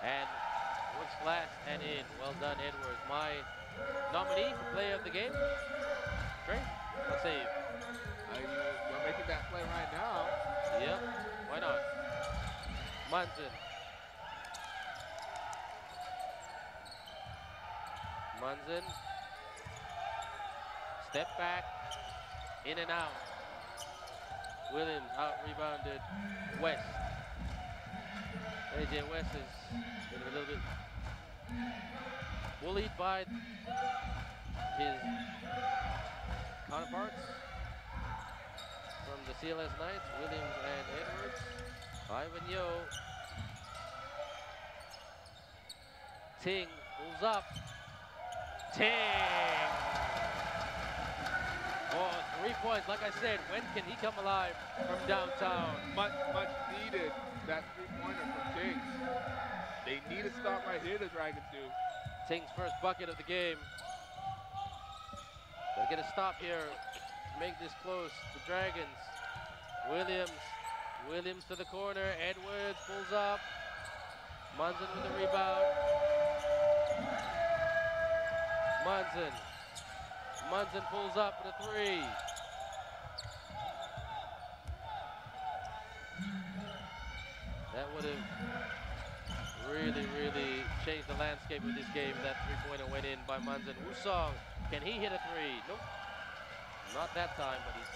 And Woods flashed and in. Well done, Edwards. My nominee for player of the game. Dre, what say you? You're making that play right now. Yep, why not? Munson. Munson. Step back. In and out. Williams out rebounded. West. AJ West is been a little bit bullied by his counterparts from the CLS Knights, Williams and Edwards. Ivan Yo. Ting pulls up. Ting! Oh, 3 points. Like I said, when can he come alive from downtown? Much needed, that three-pointer from Ting. They need to stop right here, the Dragons do. Ting's first bucket of the game. They'll get a stop here to make this close. The Dragons. Williams to the corner. Edwards pulls up. Munson with the rebound. Munson pulls up for the three. That would have really changed the landscape of this game. That three-pointer went in by Munson. Wusong, can he hit a three? Nope. Not that time, but he's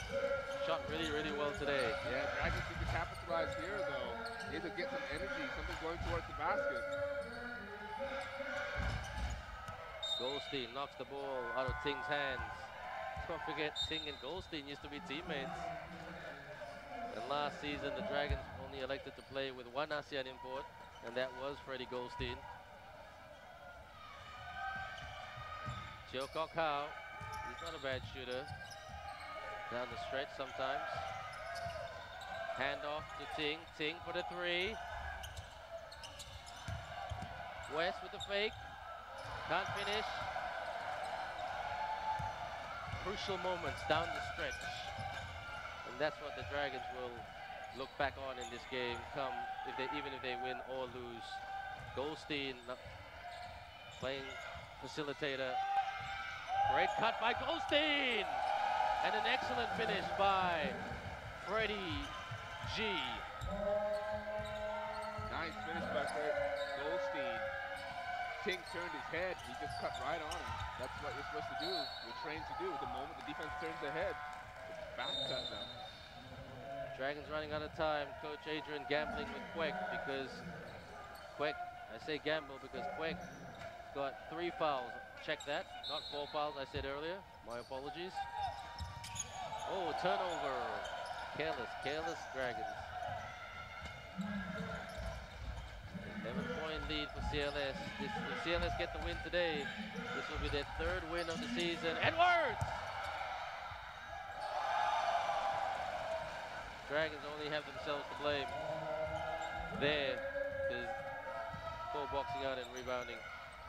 shot really well today. Yeah, Dragons need to capitalize here, though. Need to get some energy, something going towards the basket. Goldstein knocks the ball out of Ting's hands. Don't forget, Ting and Goldstein used to be teammates. And last season, the Dragons only elected to play with one ASEAN import, and that was Freddie Goldstein. Cheo Kok Hao, he's not a bad shooter. Down the stretch sometimes. Handoff to Ting. Ting for the three. West with the fake. Can't finish. Crucial moments down the stretch. And that's what the Dragons will look back on in this game, even if they win or lose. Goldstein playing facilitator. Great cut by Goldstein! And an excellent finish by Freddie G. Nice finish by Goldstein. Ting turned his head, he just cut right on him. That's what you're supposed to do, you're trained to do. The moment the defense turns their head, it's back cut them. Dragons running out of time. Coach Adrian gambling with Quek because Quek, I say gamble because Quek got 3 fouls. Check that, not 4 fouls I said earlier. My apologies. Oh, turnover. Careless Dragons. 11-point lead for CLS. If CLS get the win today, this will be their 3rd win of the season. Edwards! Dragons only have themselves to blame. There is poor boxing out and rebounding.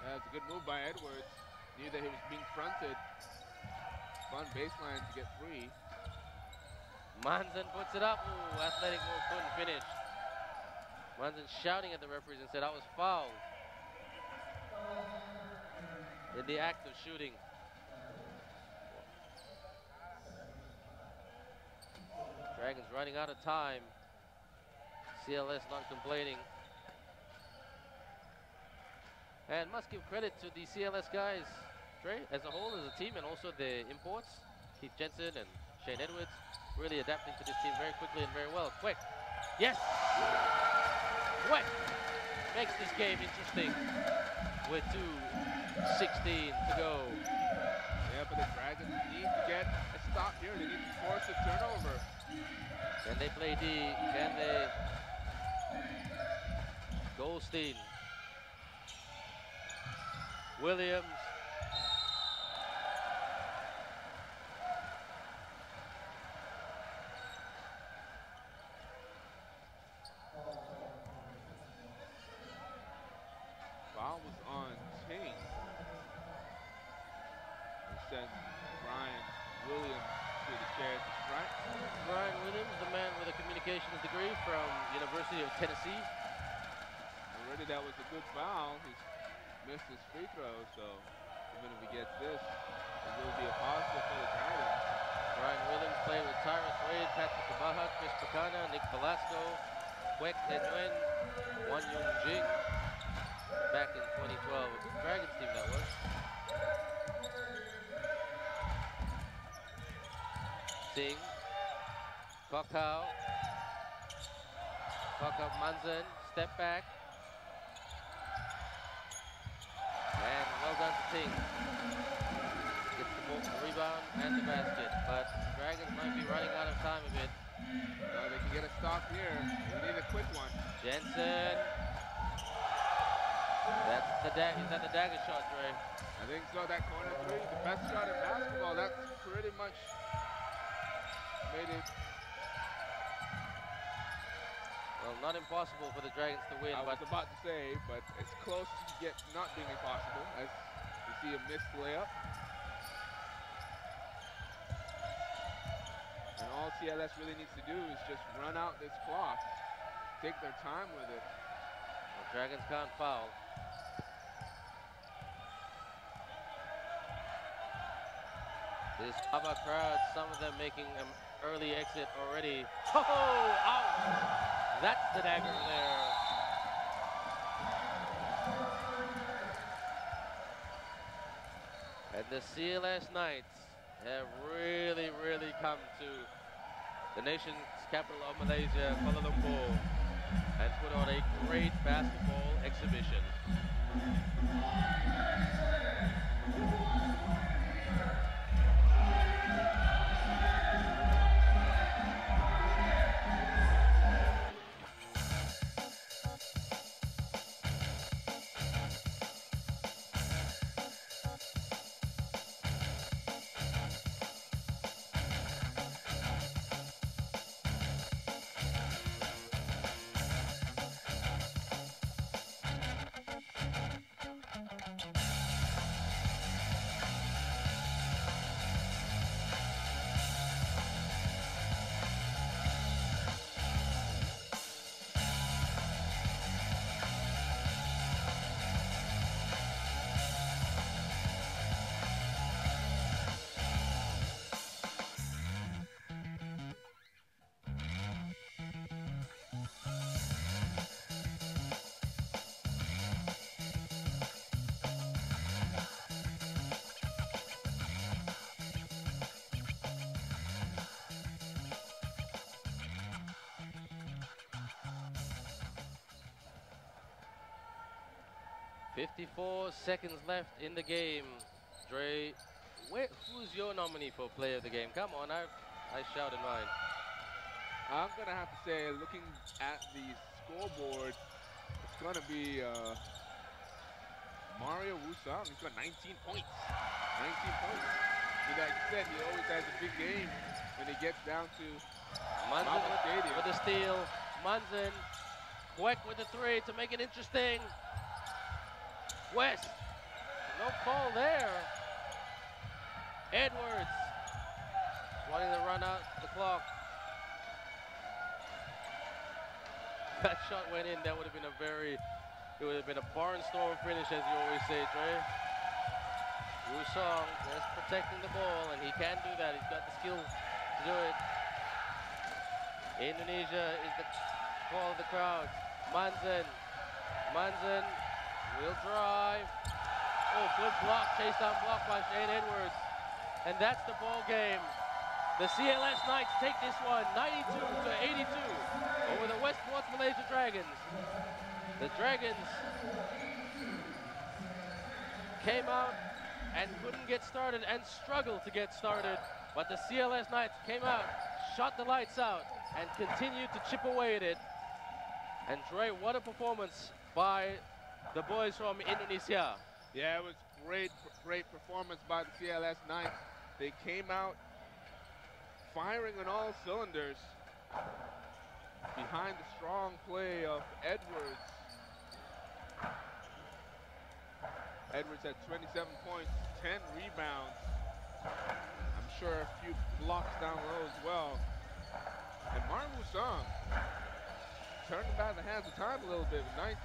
Yeah, it's a good move by Edwards. Knew that he was being fronted. Fun baseline to get free. Munson puts it up. Ooh, athletic move, couldn't finish. Munson shouting at the referees and said, I was fouled in the act of shooting. Dragons running out of time. CLS not complaining. And must give credit to the CLS guys, Trey, as a whole, as a team, and also the imports, Keith Jensen and Shane Edwards, really adapting to this team very quickly and very well. Quick. Yes! Quick! Makes this game interesting with 2:16 to go. Yeah, but the Dragons need to get a stop here. They need to force a turnover. Can they play D? Can they? Goldstein. Williams. send Brian Williams to the chair to strike. Brian Williams, the man with a communications degree from University of Tennessee. Already that was a good foul. He's missed his free throw, so even if he gets this, it will be a positive for the Dragons. Brian Williams played with Tyrus Wade, Patrick Kabaha, Chris Pacana, Nick Velasco, Kwek Nguyen, Wan Yung Jing. Back in 2012, a good Dragons team that was. Singh, Kokau, Manzan, step back. And well done to Singh. Gets the ball, the rebound, and the basket. But Dragons might be running out of time a bit. They can get a stop here. They need a quick one. Jensen. That's the is that the dagger shot, Dre? I think so. That corner three, the best shot in basketball. That's pretty much made it. Well, not impossible for the Dragons to win. I was about to say, but it's close to get not being impossible as you see a missed layup. And all CLS really needs to do is just run out this clock, take their time with it. Well, Dragons can't foul. This Aba crowd, some of them making an early exit already. Oh, out! That's the dagger there. And the CLS Knights have really, really come to the nation's capital of Malaysia, Kuala Lumpur, and put on a great basketball exhibition. .54 seconds left in the game. Dre, who's your nominee for player of the game? Come on, I shouted mine. I'm going to have to say, looking at the scoreboard, it's going to be Mario Wusang. He's got 19 points. 19 points. And like you said, he always has a big game when he gets down to Manzan Stadium. with the steal. Manzan, Kwek with the three to make it interesting. West, no call there. Edwards, wanting to run out the clock. That shot went in, that would have been it would have been a barnstorm finish, as you always say, Dre. Wusang just protecting the ball, and he can do that. He's got the skill to do it. Indonesia is the call of the crowd. Manzan will drive. Oh, good block, chase down block by Shane Edwards. And that's the ball game. The CLS Knights take this one 92-82 over the Westports Malaysia Dragons. The Dragons came out and couldn't get started and struggled to get started, but the CLS Knights came out, shot the lights out, and continued to chip away at it. And Dre, what a performance by the boys from Indonesia. Yeah, it was great performance by the CLS Knights. They came out firing on all cylinders behind the strong play of Edwards. Edwards had 27 points, 10 rebounds, sure a few blocks down low as well. And Mario Wusong turning back the hands of time a little bit with 19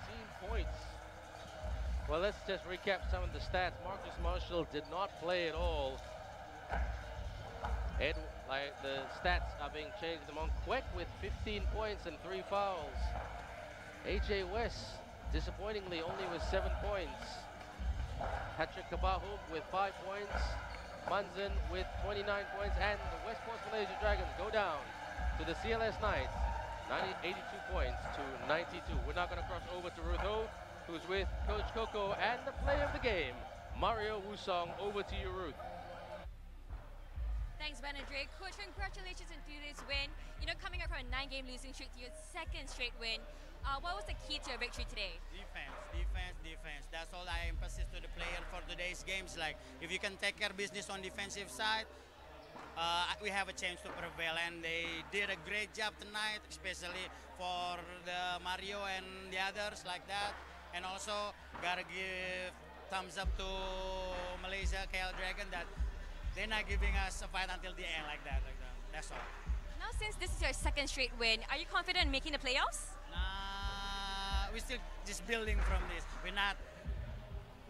points. Well, let's just recap some of the stats. Marcus Marshall did not play at all. The stats are being changed among Quek with 15 points and 3 fouls. AJ West, disappointingly, only with 7 points. Patrick Kabahum with 5 points. Munzen with 29 points. And the Westports Malaysia Dragons go down to the CLS Knights, 82 points to 92. We're now going to cross over to Ruth Ho, who's with Coach Coco and the play of the game, Mario Wusong. Over to you, Ruth. Thanks, Ben and Dre. Coach, congratulations on today's win. You know, coming up from a 9-game losing streak to your 2nd straight win, what was the key to your victory today? Defense. That's all I emphasize to the player for today's games. Like, if you can take care of business on defensive side, we have a chance to prevail, and they did a great job tonight, especially for the Mario and the others like that. And also, gotta give thumbs up to Malaysia KL Dragon that they're not giving us a fight until the end like that. That's all. Now, since this is your 2nd straight win, are you confident in making the playoffs? Nah, we're still just building from this. We're not.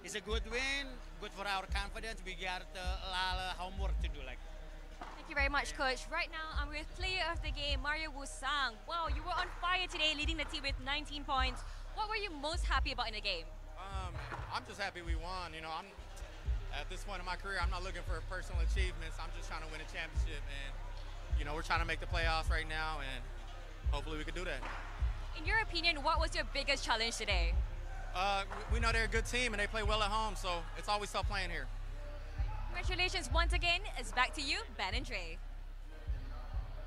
It's a good win, good for our confidence. We got a lot of homework to do. Thank you very much, Coach. Right now, I'm with player of the game, Mario Wusong. Wow, you were on fire today, leading the team with 19 points. What were you most happy about in the game? I'm just happy we won. You know, at this point in my career, I'm not looking for personal achievements. I'm just trying to win a championship, and you know, we're trying to make the playoffs right now, and hopefully we can do that. In your opinion, what was your biggest challenge today? We know they're a good team and they play well at home, so it's always tough playing here. Congratulations once again. It's back to you, Ben and Dre.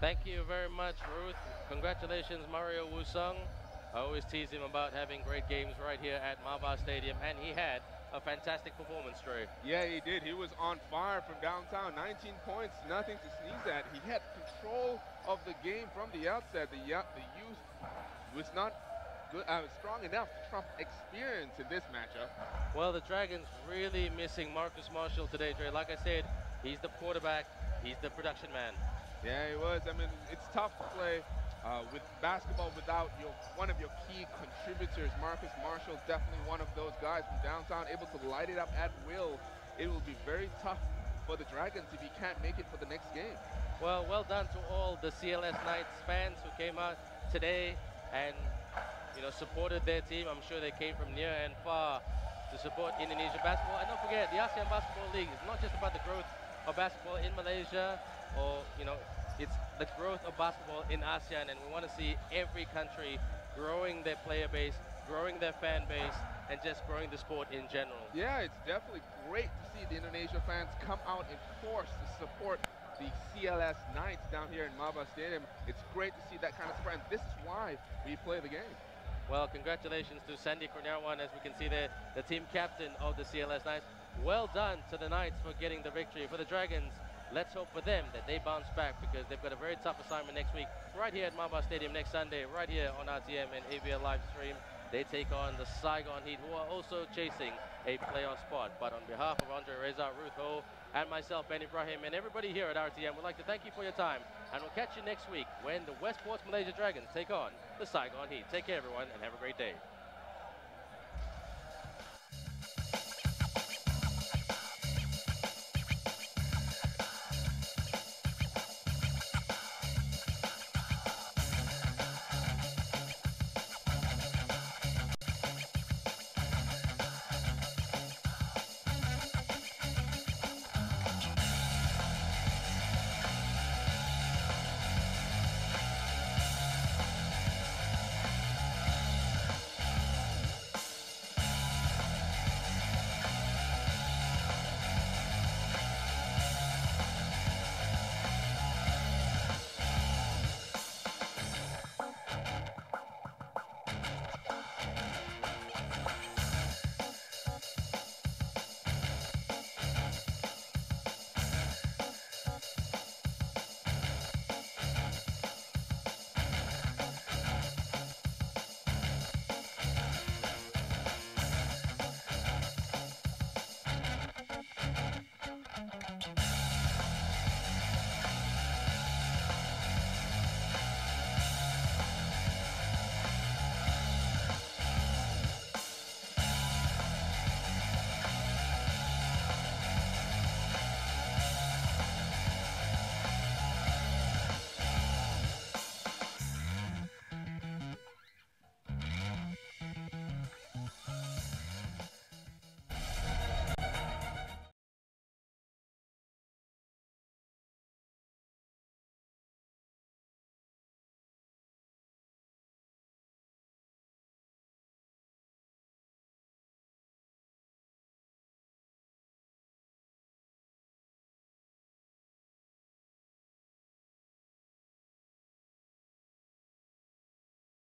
Thank you very much, Ruth. Congratulations, Mario Wusong. I always tease him about having great games right here at Maba Stadium, and he had a fantastic performance, Dre. Yeah, he did. He was on fire from downtown. 19 points, nothing to sneeze at. He had control of the game from the outset. The youth was not strong enough to trump experience in this matchup. Well, the Dragons really missing Marcus Marshall today, Dre. Like I said, he's the quarterback. He's the production man. Yeah, he was. I mean, it's tough to play with basketball without one of your key contributors. Marcus Marshall, definitely one of those guys from downtown, able to light it up at will. It will be very tough for the Dragons if he can't make it for the next game. Well done to all the CLS Knights fans who came out today and, you know, supported their team. I'm sure they came from near and far to support Indonesian basketball. And don't forget, the ASEAN Basketball League is not just about the growth of basketball in Malaysia, or, you know, it's the growth of basketball in ASEAN, and we want to see every country growing their player base, growing their fan base, and just growing the sport in general. Yeah, it's definitely great to see the Indonesia fans come out in force to support the CLS Knights down here in Maba Stadium. It's great to see that kind of support, and this is why we play the game. Well, congratulations to Sandy Cornelwan, as we can see there, the team captain of the CLS Knights. Well done to the Knights for getting the victory. For the Dragons, let's hope for them that they bounce back, because they've got a very tough assignment next week, right here at Maba Stadium next Sunday, right here on RTM and ABL live stream. They take on the Saigon Heat, who are also chasing a playoff spot. But on behalf of Andre Reza, Ruth Ho, and myself, Ben Ibrahim, and everybody here at RTM, we'd like to thank you for your time. And we'll catch you next week when the Westports Malaysia Dragons take on the Saigon Heat. Take care, everyone, and have a great day.